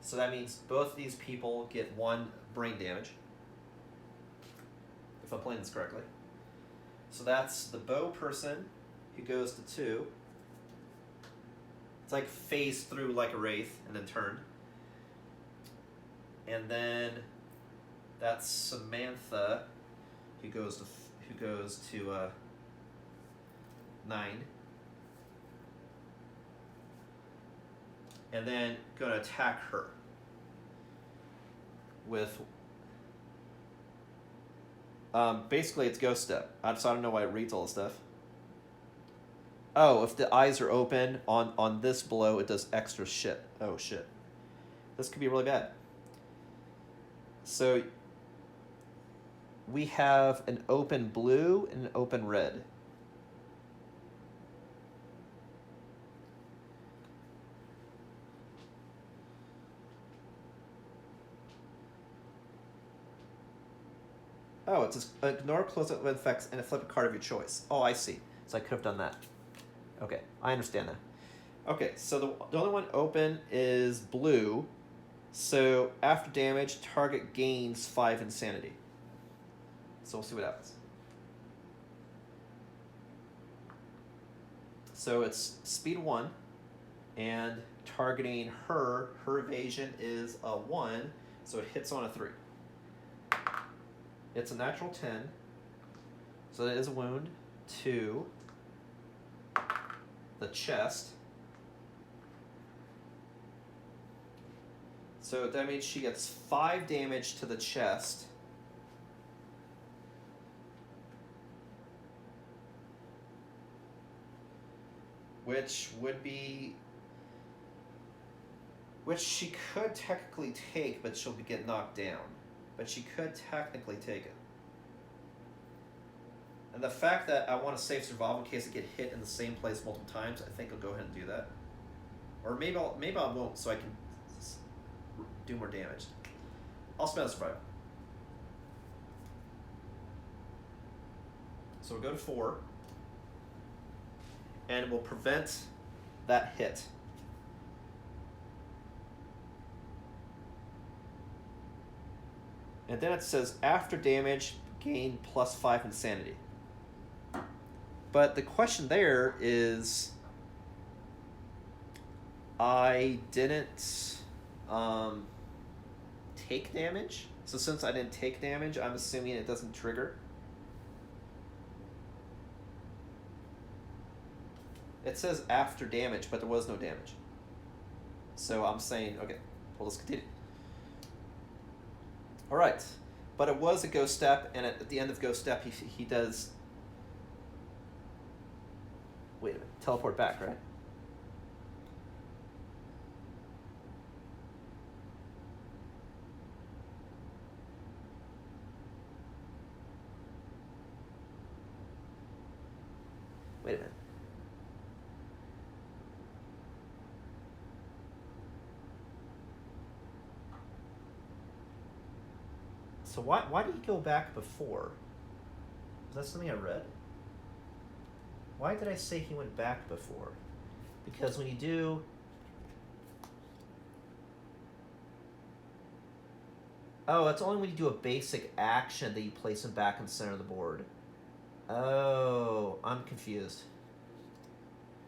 So that means both of these people get 1 brain damage. If I'm playing this correctly. So that's the bow person who goes to 2. It's like phase through like a wraith and then turn. And then that's Samantha who goes to 9. And then gonna attack her with basically it's ghost step. So I don't know why it reads all this stuff. Oh, if the eyes are open on this blow, it does extra shit. Oh shit. This could be really bad. So we have an open blue and an open red. Oh, it says ignore close-up effects and flip a card of your choice. Oh, I see. So I could have done that. Okay, I understand that. Okay, so the only one open is blue. So after damage, target gains 5 insanity. So we'll see what happens. So it's speed 1, and targeting her evasion is a 1, so it hits on a 3. It's a natural 10, so that is a wound to the chest. So that means she gets 5 damage to the chest. Which she could technically take, but she'll get knocked down. But she could technically take it. And the fact that I want to save survival in case I get hit in the same place multiple times, I think I'll go ahead and do that. Or maybe I won't, so I can do more damage. I'll spend a survival. So we'll go to 4. And it will prevent that hit. And then it says, after damage, gain +5 insanity. But the question there is, I didn't take damage. So since I didn't take damage, I'm assuming it doesn't trigger. It says after damage, but there was no damage. So I'm saying, okay, well, let's continue. All right, but it was a ghost step, and at the end of ghost step, he does, wait a minute, teleport back, right? Wait a minute. So why did he go back before? Was that something I read? Why did I say he went back before? Because when you do... Oh, it's only when you do a basic action that you place him back in the center of the board. Oh, I'm confused.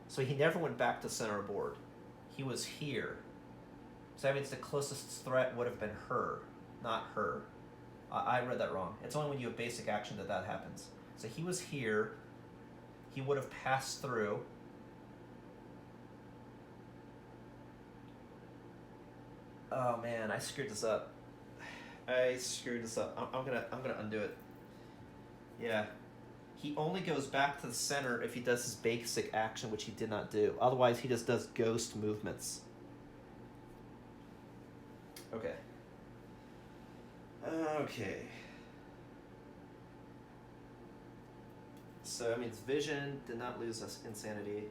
So he never went back to center of board. He was here. So that means the closest threat would have been her, not her. I read that wrong. It's only when you have basic action that happens. So he was here. He would have passed through. Oh man, I screwed this up. I'm gonna undo it. Yeah. He only goes back to the center if he does his basic action, which he did not do. Otherwise, he just does ghost movements. Okay. Okay. So, I mean, vision did not lose us insanity.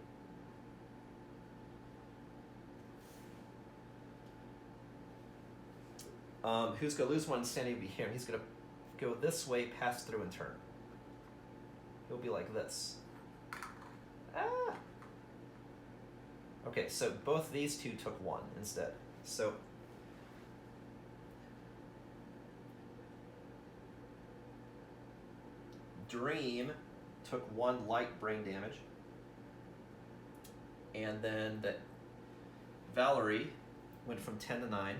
Who's going to lose one insanity will be him. He's going to go this way, pass through, and turn. He'll be like this. Ah! Okay, so both these two took 1 instead. So... Dream took 1 light brain damage, and then that Valerie went from 10 to 9,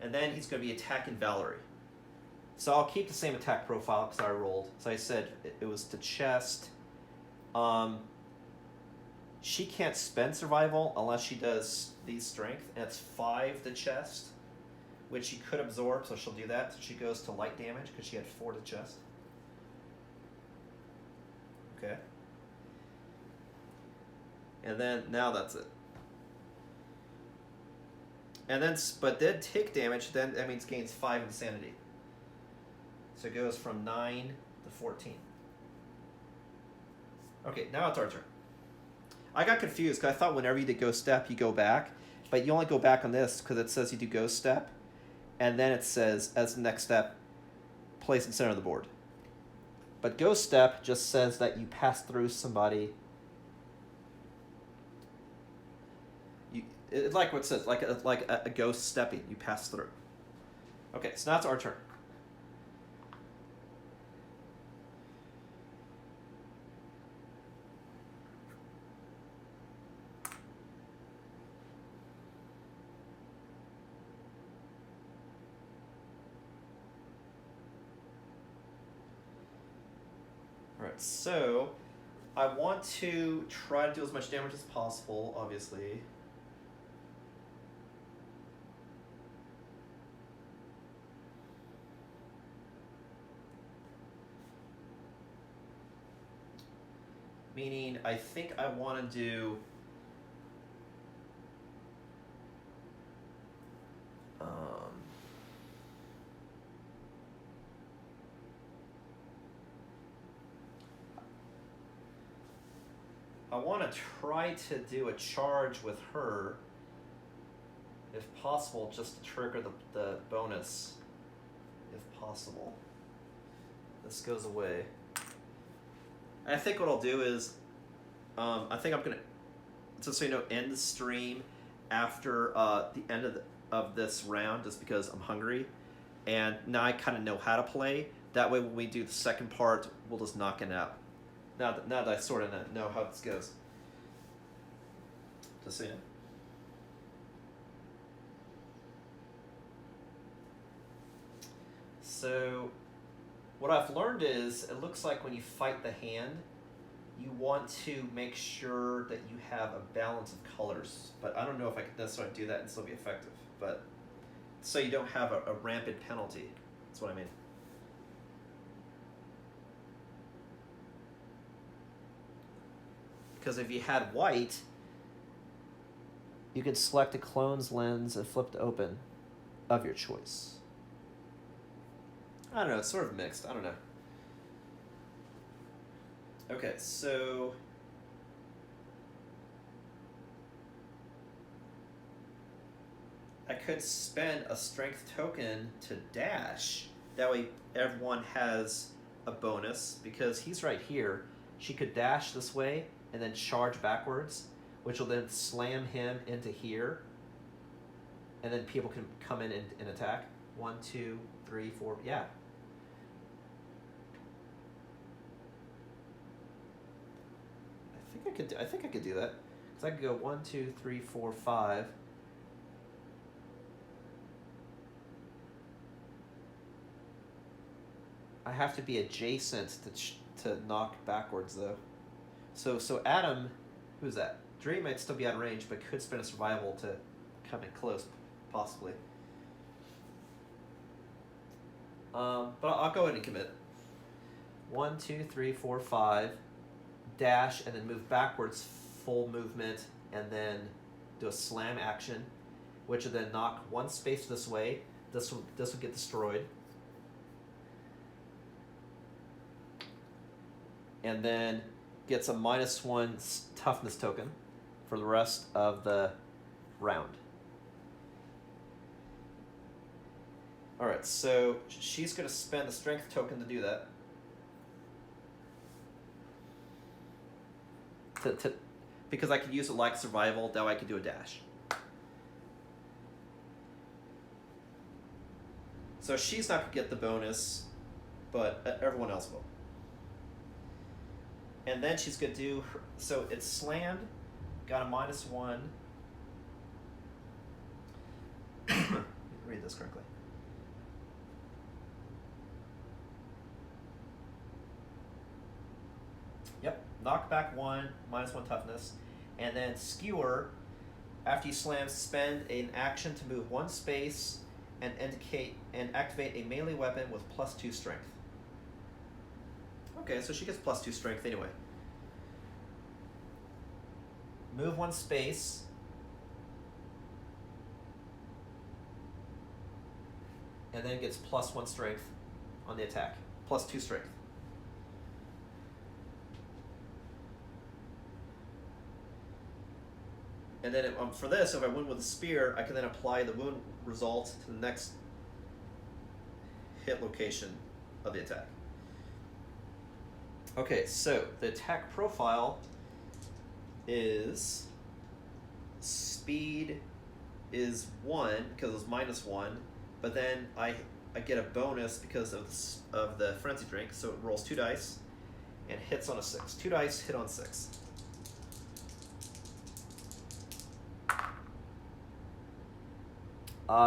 and then he's going to be attacking Valerie. So I'll keep the same attack profile because I rolled. So I said it was to chest. She can't spend survival unless she does these strength, and it's 5 to chest, which she could absorb, so she'll do that. So she goes to light damage because she had 4 to chest. Okay. And then, now that's it. And then, but did take damage, then that means gains 5 insanity. So it goes from 9 to 14. Okay, now it's our turn. I got confused because I thought whenever you did ghost step, you go back. But you only go back on this because it says you do ghost step. And then it says, as the next step, place in the center of the board. But ghost step just says that you pass through somebody. Like what it says, like a ghost stepping, you pass through. Okay, so now it's our turn. Alright, so I want to try to do as much damage as possible, obviously. Meaning, I think I want to do... I want to try to do a charge with her, if possible, just to trigger the bonus, if possible. This goes away. And I think what I'll do is, I think I'm going to, just so you know, end the stream after the end of this round, just because I'm hungry. And now I kind of know how to play. That way when we do the second part, we'll just knock it out. Now that I sort of know how this goes. Just so you know. So, what I've learned is, it looks like when you fight the hand, you want to make sure that you have a balance of colors. But I don't know if I can necessarily do that and still be effective. But, so you don't have a rampant penalty. That's what I mean. Because if you had white, you could select a clone's lens and flip to open of your choice. I don't know, it's sort of mixed. I don't know. Okay, so... I could spend a strength token to dash. That way everyone has a bonus, because he's right here. She could dash this way and then charge backwards, which will then slam him into here. And then people can come in and attack. 1, 2, 3, 4, yeah. I think I could do that. Because I could go 1, 2, 3, 4, 5. I have to be adjacent to knock backwards though. So Adam, who's that? Dream might still be out of range, but could spend a survival to come in close, possibly. But I'll go ahead and commit. 1, 2, 3, 4, 5. Dash and then move backwards, full movement, and then do a slam action, which will then knock one space this way. This will get destroyed. And then gets a -1 toughness token for the rest of the round. Alright, so she's going to spend the strength token to do that. Because I could use it like survival, that way I could do a dash. So she's not going to get the bonus, but everyone else will. And then she's going to do, so it's slammed, got a -1. Read this correctly. Yep, knockback 1, -1 toughness. And then skewer, after you slam, spend an action to move one space and activate a melee weapon with +2 strength. Okay, so she gets +2 strength anyway. Move one space. And then gets +1 strength on the attack. +2 strength. And then for this, if I win with a spear, I can then apply the wound result to the next hit location of the attack. Okay, so the attack profile is speed is 1 because it was -1, but then I get a bonus because of the frenzy drink, so it rolls 2 dice and hits on a 6. 2 dice hit on 6.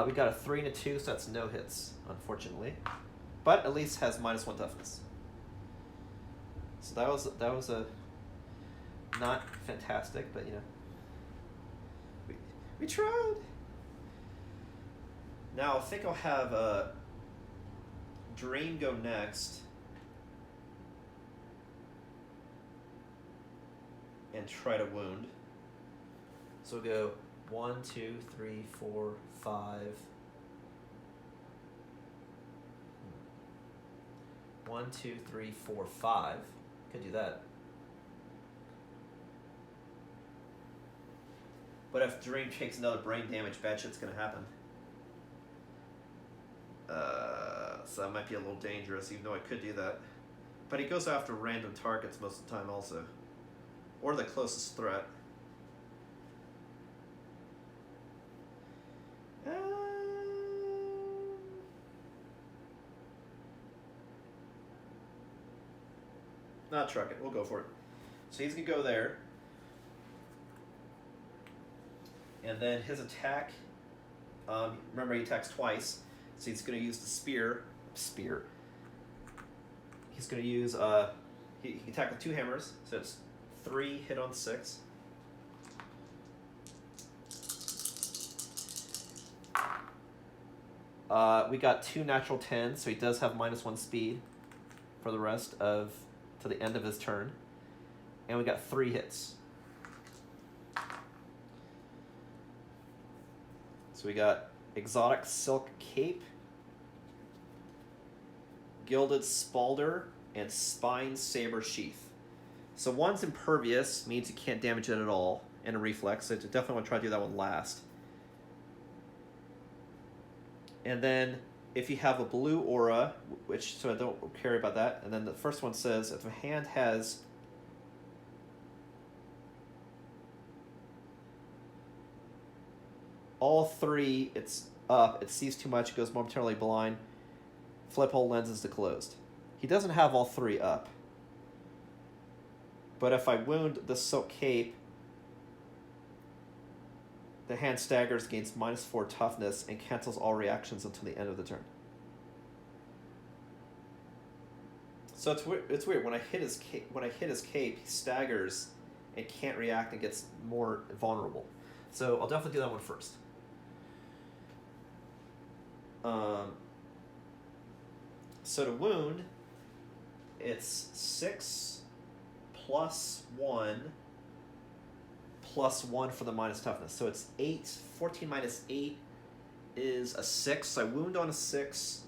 We got a 3 and a 2, so that's no hits, unfortunately. But at least has -1 toughness. So that was a not fantastic, but you know, we tried. Now I think I'll have Dream go next, and try to wound. So we'll go 1, 2, 3, 4, 5. 1, 2, 3, 4, 5. Could do that. But if Dream takes another brain damage, bad shit's gonna happen. So that might be a little dangerous, even though I could do that. But he goes after random targets most of the time also. Or the closest threat. Not truck it, we'll go for it. So he's gonna go there. And then his attack, remember he attacks twice, so he's gonna use the spear. He's gonna use, he can attack with 2 hammers, so it's 3 hit on 6. We got 2 natural 10s, so he does have -1 speed for the rest of, to the end of his turn. And we got 3 hits. So we got Exotic Silk Cape, Gilded Spalder, and Spine Saber Sheath. So one's impervious, means you can't damage it at all, and a reflex, so you definitely want to try to do that one last. And then if you have a blue aura, which, so I don't care about that, and then the first one says if a hand has all 3, it's up, it sees too much, it goes momentarily blind, flip hole lenses to closed. He doesn't have all 3 up. But if I wound the Silk Cape, the hand staggers, gains -4 toughness, and cancels all reactions until the end of the turn. So it's weird. When I hit his cape, he staggers and can't react and gets more vulnerable. So I'll definitely do that one first. So to wound, it's 6 plus 1 plus 1 for the minus toughness. So it's 8. 14 minus 8 is a 6. So I wound on a 6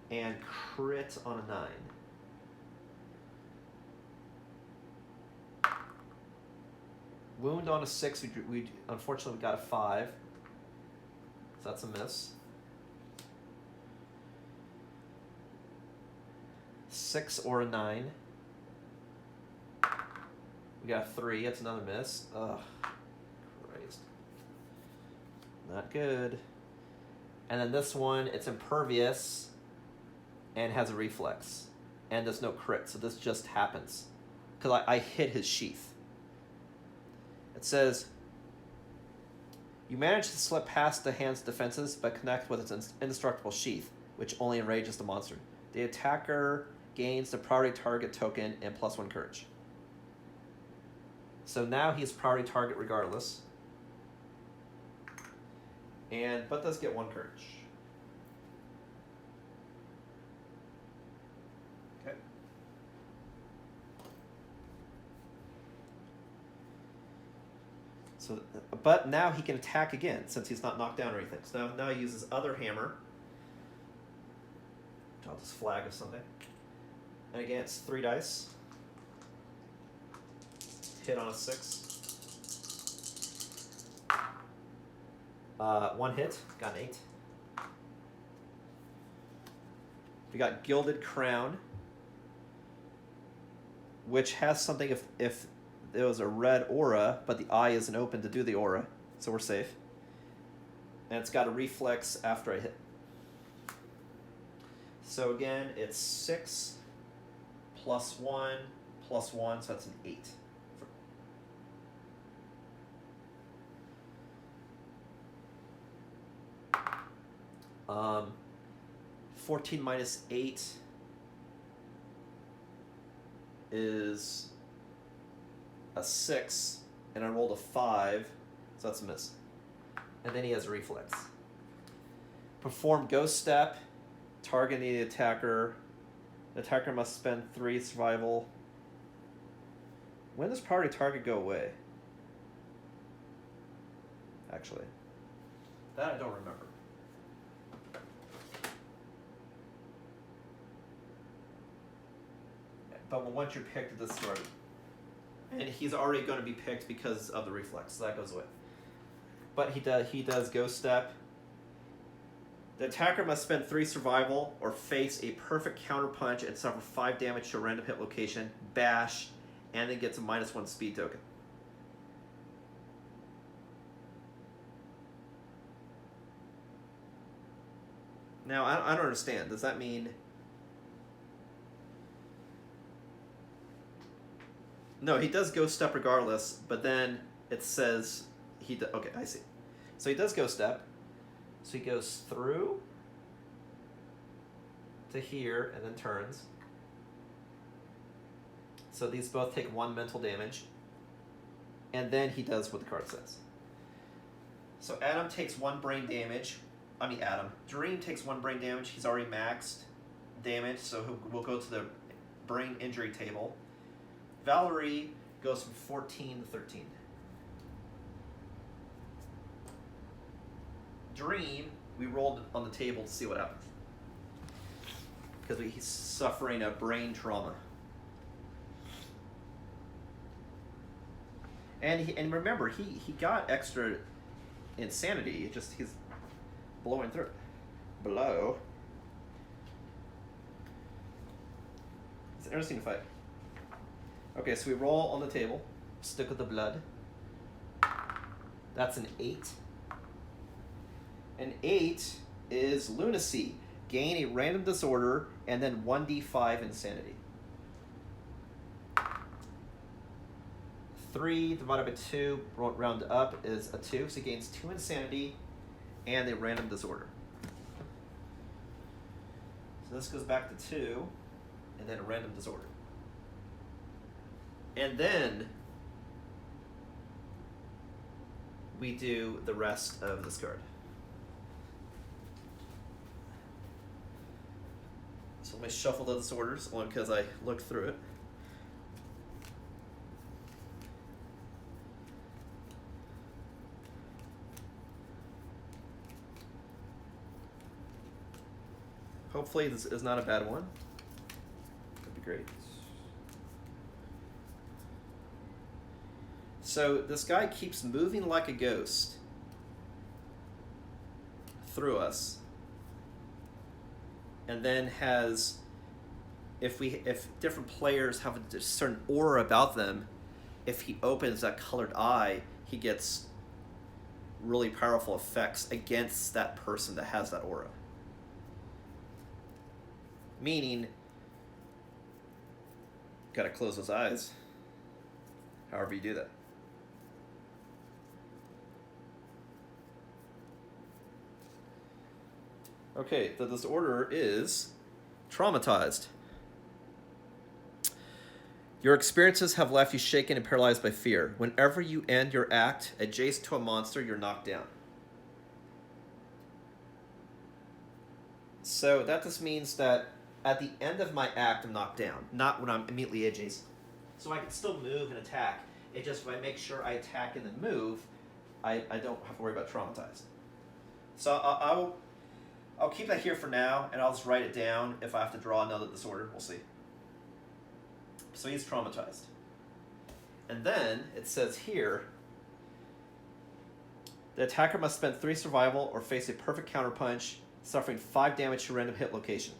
and crit on a 9. Wound on a 6, we unfortunately got a 5. So that's a miss. 6 or a 9. We got 3, that's another miss. Ugh, Christ. Not good. And then this one, it's impervious and has a reflex. And there's no crit, so this just happens. Because I hit his sheath. It says, you manage to slip past the hand's defenses, but connect with its indestructible sheath, which only enrages the monster. The attacker gains the priority target token and +1 courage. So now he's priority target regardless. But does get 1 courage. Okay. So, but now he can attack again since he's not knocked down or anything. So now he uses other hammer. Which I'll just flag as something. And again, it's 3 dice. Hit on a 6. 1 hit, got an 8. We got Gilded Crown, which has something if there was a red aura, but the eye isn't open to do the aura, so we're safe. And it's got a reflex after I hit. So again, it's 6 plus 1 plus 1, so that's an 8. 14 minus 8 is a 6, and I rolled a 5, so that's a miss. And then he has a reflex. Perform Ghost Step, target the attacker. The attacker must spend 3 survival. When does priority target go away? Actually, that I don't remember. But once you're picked at the start, and he's already going to be picked because of the reflex, so that goes away. But he does Ghost Step. The attacker must spend 3 survival or face a perfect counterpunch and suffer 5 damage to a random hit location, bash, and then gets a -1 speed token. Now, I don't understand. Does that mean... No, he does Ghost Step regardless, but then it says okay, I see. So he does Ghost Step. So he goes through to here and then turns. So these both take 1 mental damage. And then he does what the card says. So Adam takes 1 brain damage. Dream takes 1 brain damage. He's already maxed damage, so we'll go to the brain injury table. Valerie goes from 14 to 13. Dream, we rolled on the table to see what happens. Because he's suffering a brain trauma. And remember, he got extra insanity. He's blowing through it. Blow. It's an interesting fight. Okay, so we roll on the table. Stick with the blood. That's an 8. An 8 is lunacy. Gain a random disorder and then 1d5 insanity. 3 divided by 2, round up, is a 2. So he gains 2 insanity and a random disorder. So this goes back to 2 and then a random disorder. And then we do the rest of this card. So let me shuffle the disorders, only because I looked through it. Hopefully this is not a bad one. That'd be great. So this guy keeps moving like a ghost through us, and then has, if different players have a certain aura about them, if he opens that colored eye, he gets really powerful effects against that person that has that aura. Meaning, gotta close those eyes. However you do that. Okay, the disorder is traumatized. Your experiences have left you shaken and paralyzed by fear. Whenever you end your act adjacent to a monster, you're knocked down. So that just means that at the end of my act, I'm knocked down, not when I'm immediately adjacent. So I can still move and attack. It just, if I make sure I attack and then move, I don't have to worry about traumatized. So I'll keep that here for now, and I'll just write it down if I have to draw another disorder. We'll see. So he's traumatized. And then it says here, the attacker must spend 3 survival or face a perfect counterpunch, suffering 5 damage to random hit location.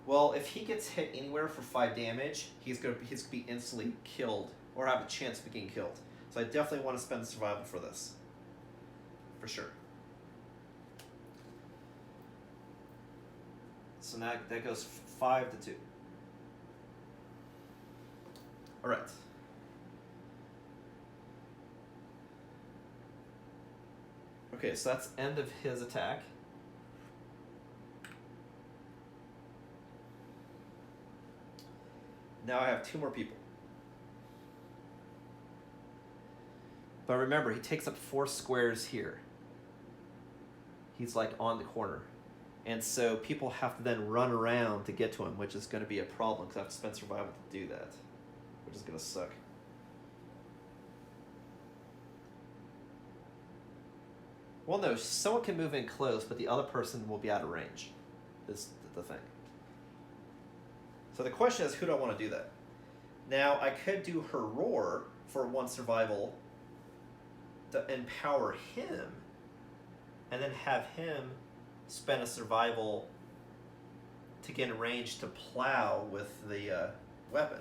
Well, if he gets hit anywhere for 5 damage, he's going to be instantly killed, or have a chance of being killed. So I definitely want to spend the survival for this. For sure. So now that goes 5 to 2. All right. Okay, so that's end of his attack. Now I have 2 more people. But remember, he takes up 4 squares here. He's like on the corner. And so people have to then run around to get to him, which is going to be a problem because I have to spend survival to do that, which is going to suck. Well, no, someone can move in close, but the other person will be out of range, is the thing. So the question is, who do I want to do that? Now, I could do her roar for 1 survival to empower him, and then have him spend a survival to get in range to plow with the weapon.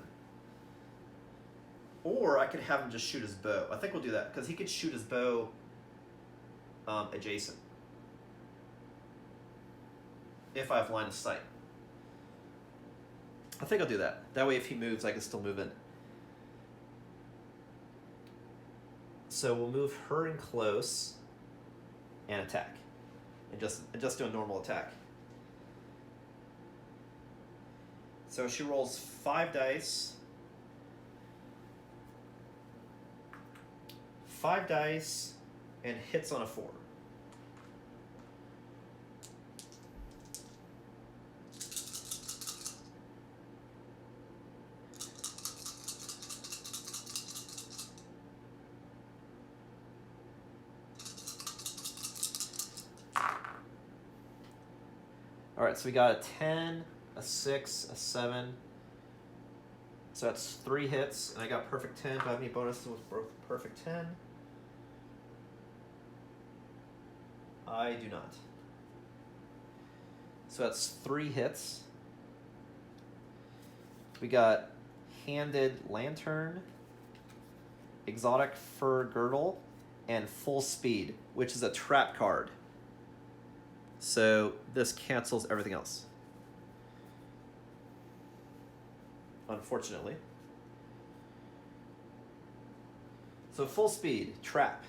Or I could have him just shoot his bow. I think we'll do that, because he could shoot his bow adjacent. If I have line of sight. I think I'll do that. That way if he moves, I can still move in. So we'll move her in close and attack. And just do a normal attack. So she rolls 5 dice. 5 dice and hits on a 4. Alright, so we got a 10, a 6, a 7. So that's 3 hits, and I got perfect 10. Do I have any bonuses with perfect 10? I do not. So that's 3 hits. We got Handed Lantern, Exotic Fur Girdle, and Full Speed, which is a trap card. So this cancels everything else. Unfortunately. So Full Speed, trap.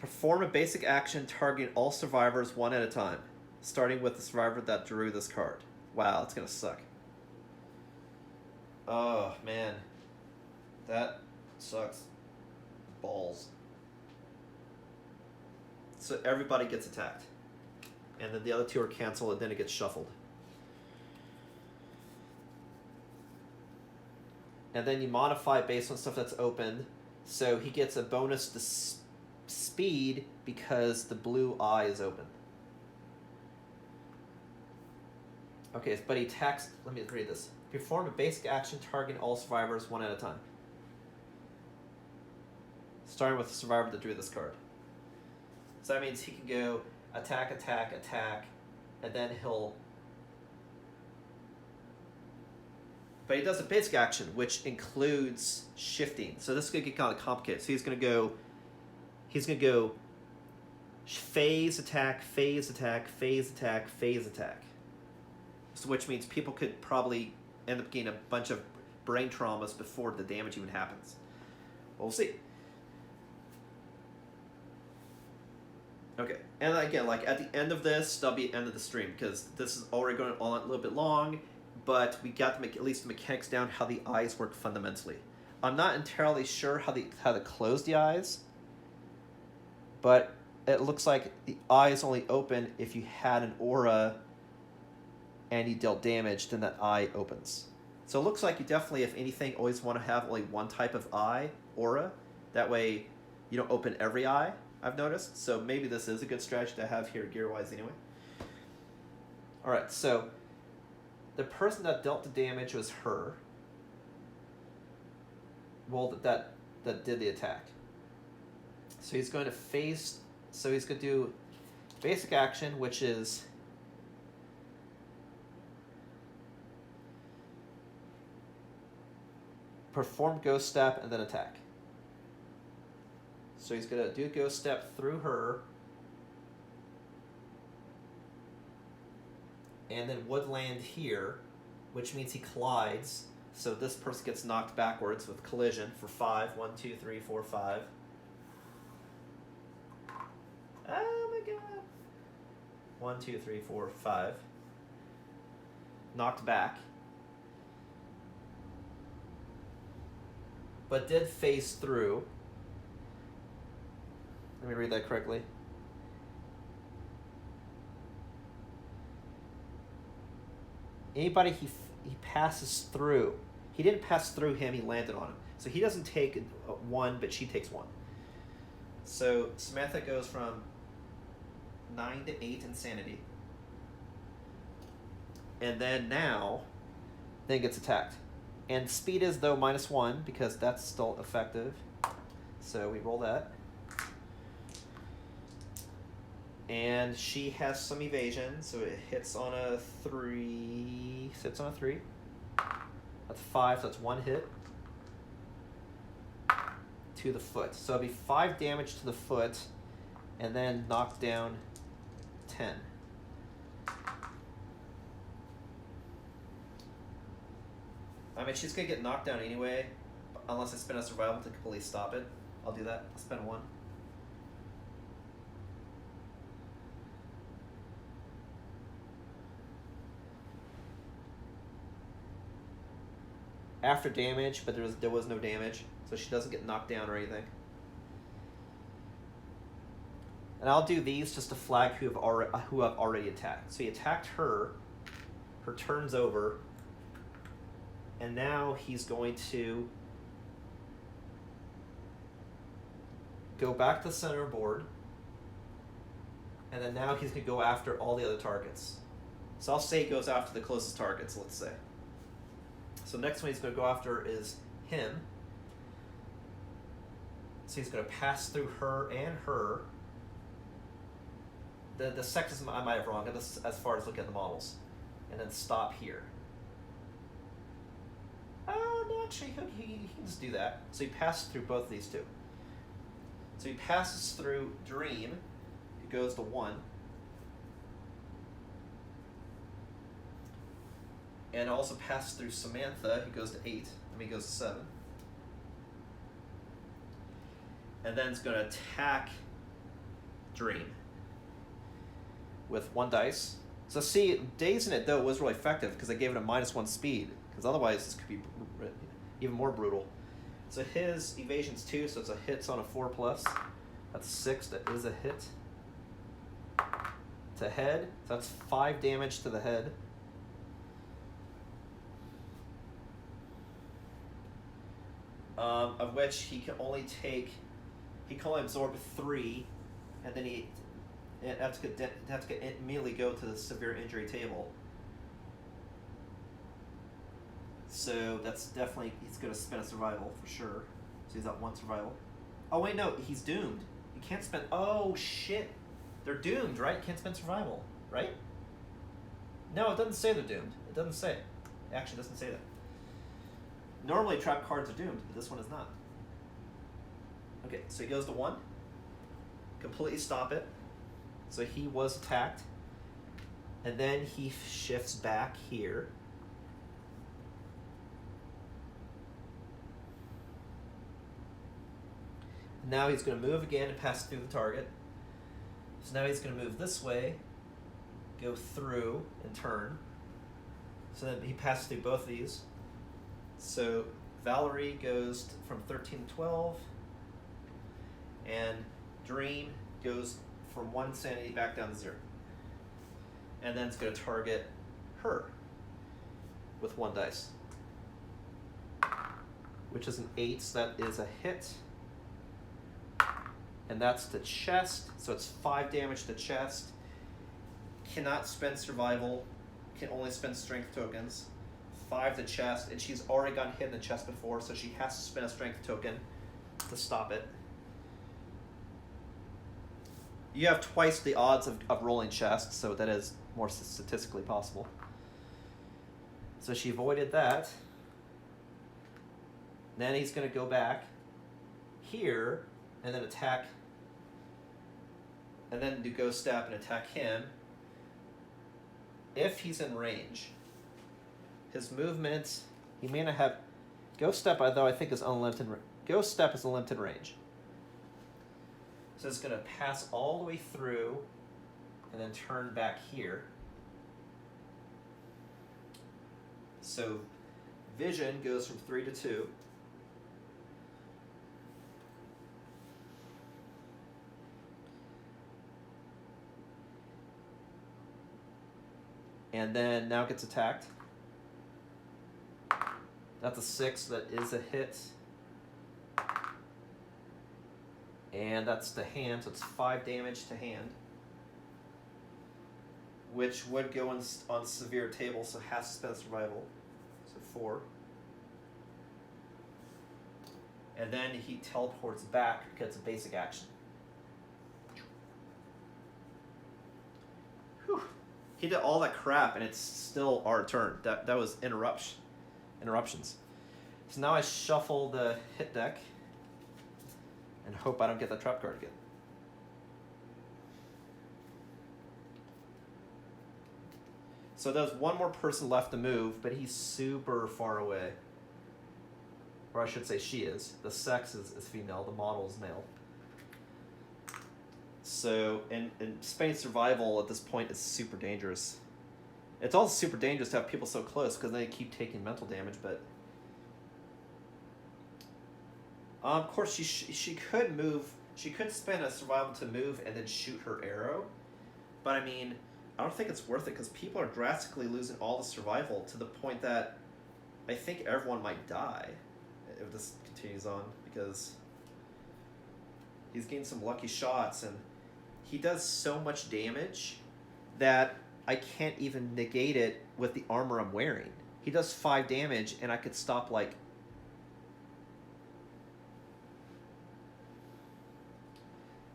Perform a basic action targeting all survivors 1 at a time, starting with the survivor that drew this card. Wow, it's gonna suck. Oh, man. That sucks. Balls. So everybody gets attacked. And then the other 2 are canceled, and then it gets shuffled. And then you modify based on stuff that's opened. So he gets a bonus to speed because the blue eye is open. Okay, but he attacks... Let me read this. Perform a basic action targeting all survivors 1 at a time. Starting with the survivor that drew this card. So that means he can go attack, attack, attack, and then he'll... But he does a basic action, which includes shifting. So this is going to get kind of complicated. So he's going to go phase attack, phase attack, phase attack, phase attack. So which means people could probably end up getting a bunch of brain traumas before the damage even happens. Well, we'll see. Okay, and again, like at the end of this, that'll be the end of the stream, because this is already going on a little bit long, but we got to make at least the mechanics down, how the eyes work fundamentally. I'm not entirely sure how to close the eyes, but it looks like the eyes only open if you had an aura and you dealt damage, then that eye opens. So it looks like you definitely, if anything, always want to have only one type of eye, aura. That way you don't open every eye, I've noticed. So maybe this is a good strategy to have here gear-wise anyway. Alright, so the person that dealt the damage was her. Well, that did the attack. So he's going to face... So he's going to do basic action, which is... perform Ghost Step and then attack. So he's going to do Ghost Step through her. And then would land here, which means he collides. So this person gets knocked backwards with collision for 5. 1, 2, 3, 4, 5. Oh my god. 1, 2, 3, 4, 5. Knocked back. but did phase through. Let me read that correctly. Anybody he passes through, he didn't pass through him, he landed on him. So he doesn't take 1, but she takes 1. So Samantha goes from 9 to 8 insanity. And then gets attacked. And speed is, though, -1, because that's still effective. So we roll that. And she has some evasion, so it hits on a 3. Sits on a 3. That's 5, so that's 1 hit. To the foot. So it'll be 5 damage to the foot, and then knocked down 10. I mean, she's going to get knocked down anyway, unless I spend a survival to completely stop it. I'll do that. I'll spend 1. After damage, but there was no damage, so she doesn't get knocked down or anything. And I'll do these just to flag who I've already attacked. So he attacked her. Her turn's over. And now he's going to go back to the center board. And then now he's going to go after all the other targets. So I'll say he goes after the closest targets, let's say. So next one he's going to go after is him. So he's going to pass through her and her. The sexism I might have wrong as far as looking at the models. And then stop here. No, actually, he can just do that. So he passes through both of these two. So he passes through Dream, who goes to 1. And also passes through Samantha, who goes to 8. He goes to 7. And then it's going to attack Dream with 1 dice. So see, dazing it, though, was really effective because I gave it a -1 speed. Because otherwise, this could be even more brutal. So his evasion's 2, so it's a hit on a 4+. That's 6. That is a hit. To head, so that's 5 damage to the head. Of which he can only absorb 3, and then he has to immediately go to the severe injury table. So that's definitely, he's going to spend a survival for sure. So he's at 1 survival. Oh wait, no, he's doomed. He can't spend, oh shit. They're doomed, right? Can't spend survival, right? No, it doesn't say they're doomed. It doesn't say. It actually doesn't say that. Normally trap cards are doomed, but this one is not. Okay, so he goes to 1. Completely stop it. So he was attacked. And then he shifts back here. Now he's going to move again and pass through the target. So now he's going to move this way, go through, and turn. So then he passes through both of these. So Valerie goes from 13 to 12, and Dream goes from 1 sanity back down to 0. And then it's going to target her with 1 dice, which is an 8, so that is a hit. And that's the chest, so it's 5 damage to chest. Cannot spend survival, can only spend strength tokens. 5 to chest, and she's already gotten hit in the chest before, so she has to spend a strength token to stop it. You have twice the odds of rolling chest, so that is more statistically possible. So she avoided that. Then he's going to go back here and then attack, and then do Ghost Step and attack him if he's in range. His movement, he may not have... Ghost Step, though, I think is unlimited. Ghost Step is a limited range. So it's going to pass all the way through and then turn back here. So Vision goes from 3 to 2. And then now gets attacked. That's a 6. That is a hit. And that's to hand, so it's 5 damage to hand. Which would go on severe table, so has to spend survival. So 4. And then he teleports back because it's a basic action. Whew. He did all that crap and it's still our turn. That was interruptions. So now I shuffle the hit deck and hope I don't get that trap card again. So there's one more person left to move, but he's super far away. Or I should say she is. The sex is female, the model is male. So in Spain survival at this point is super dangerous. It's also super dangerous to have people so close because they keep taking mental damage, but of course she could move. She could spend a survival to move and then shoot her arrow. But I mean, I don't think it's worth it because people are drastically losing all the survival to the point that I think everyone might die if this continues on, because he's getting some lucky shots and he does so much damage that I can't even negate it with the armor I'm wearing. He does 5 damage and I could stop like...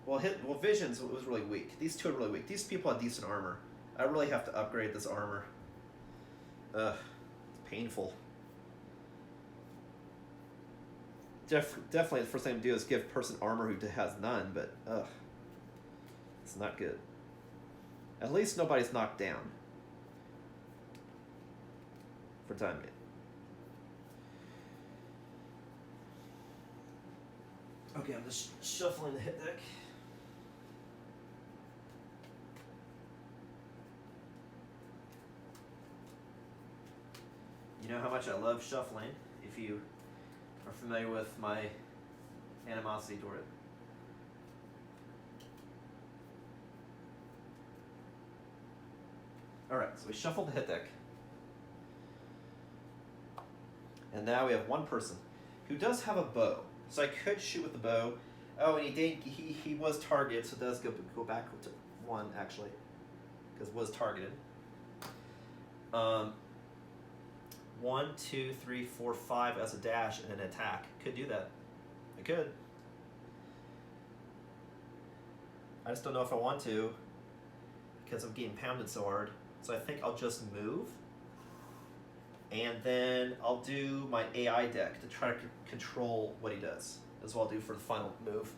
Well, Visions was really weak. These two are really weak. These people have decent armor. I really have to upgrade this armor. Ugh, it's painful. Definitely the first thing to do is give person armor who has none, but ugh, it's not good. At least nobody's knocked down for time being. Okay, I'm just shuffling the hit deck. You know how much I love shuffling, if you are familiar with my animosity toward it. Alright, so we shuffled the hit deck. And now we have one person who does have a bow. So I could shoot with the bow. Oh, and he was targeted, so it does go back to 1 actually. Because was targeted. 1, 2, 3, 4, 5 as a dash and an attack. Could do that. I could. I just don't know if I want to because I'm getting pounded so hard. So I think I'll just move. And then I'll do my AI deck to try to control what he does. That's what I'll do for the final move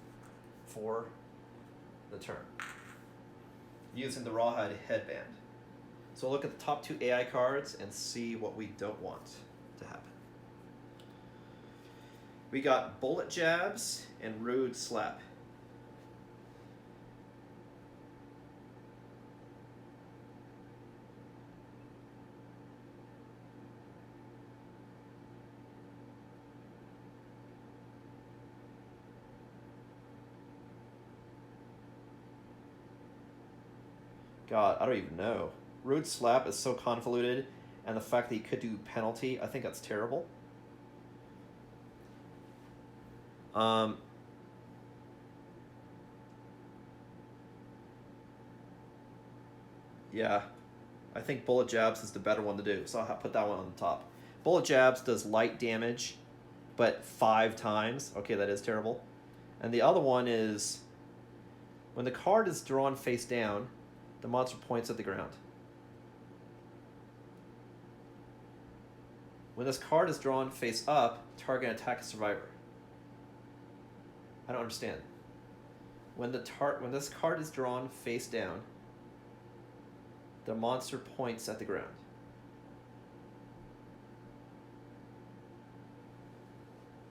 for the turn. Using the Rawhide Headband. So we'll look at the top 2 AI cards and see what we don't want to happen. We got Bullet Jabs and Rude Slap. God, I don't even know. Rude Slap is so convoluted, and the fact that he could do penalty, I think that's terrible. Yeah, I think Bullet Jabs is the better one to do, so I'll put that one on the top. Bullet Jabs does light damage, but 5 times. Okay, that is terrible. And the other one is, when the card is drawn face down, the monster points at the ground. When this card is drawn face up, target attack a survivor. I don't understand. When this card is drawn face down, the monster points at the ground.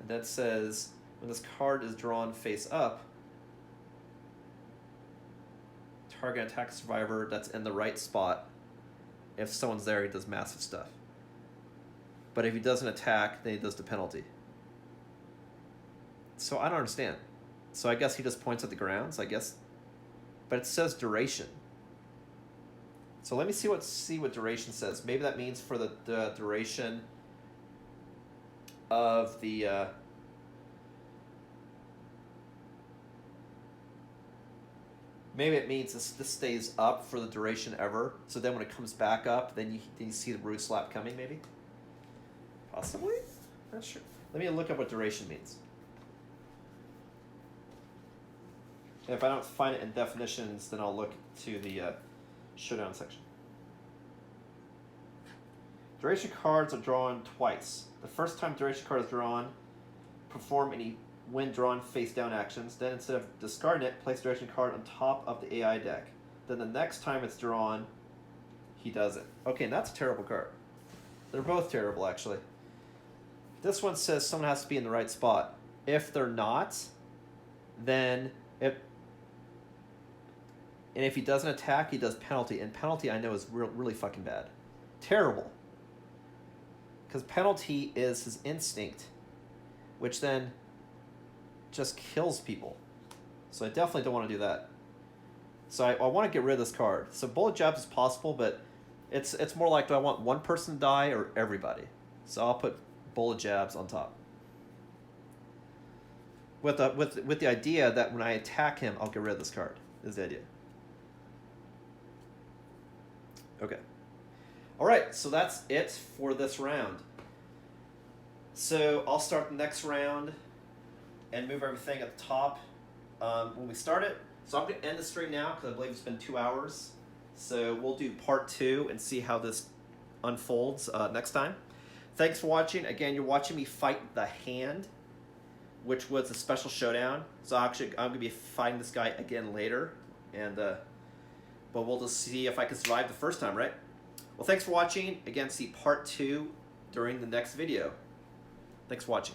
And that says, when this card is drawn face up, target attack survivor that's in the right spot. If someone's there, he does massive stuff. But if he doesn't attack, then he does the penalty. So I don't understand. So I guess he just points at the ground, so I guess... But it says duration. So let me see what duration says. Maybe that means for the duration of the maybe it means this stays up for the duration ever. So then when it comes back up, then you see the root slap coming, maybe? Possibly? Not sure. Let me look up what duration means. And if I don't find it in definitions, then I'll look to the Showdown section. Duration cards are drawn twice. The first time duration card is drawn, perform any when drawn face down actions. Then instead of discarding it, place duration card on top of the AI deck. Then the next time it's drawn, he does it. Okay, and that's a terrible card. They're both terrible, actually. This one says someone has to be in the right spot. If they're not, then and if he doesn't attack, he does penalty. And penalty, I know, is really fucking bad. Terrible. Because penalty is his instinct, which then just kills people. So I definitely don't want to do that. So I want to get rid of this card. So bullet jabs is possible, but it's more like, do I want one person to die or everybody? So I'll put bullet jabs on top. With the idea that when I attack him, I'll get rid of this card, is the idea. Okay. Alright, so that's it for this round. So I'll start the next round and move everything at the top when we start it. So I'm going to end the stream now because I believe it's been 2 hours. So we'll do part 2 and see how this unfolds next time. Thanks for watching. Again, you're watching me fight the hand, which was a special showdown. So actually, I'm going to be fighting this guy again later. And but we'll just see if I can survive the first time, right? Well, thanks for watching. Again, see part 2 during the next video. Thanks for watching.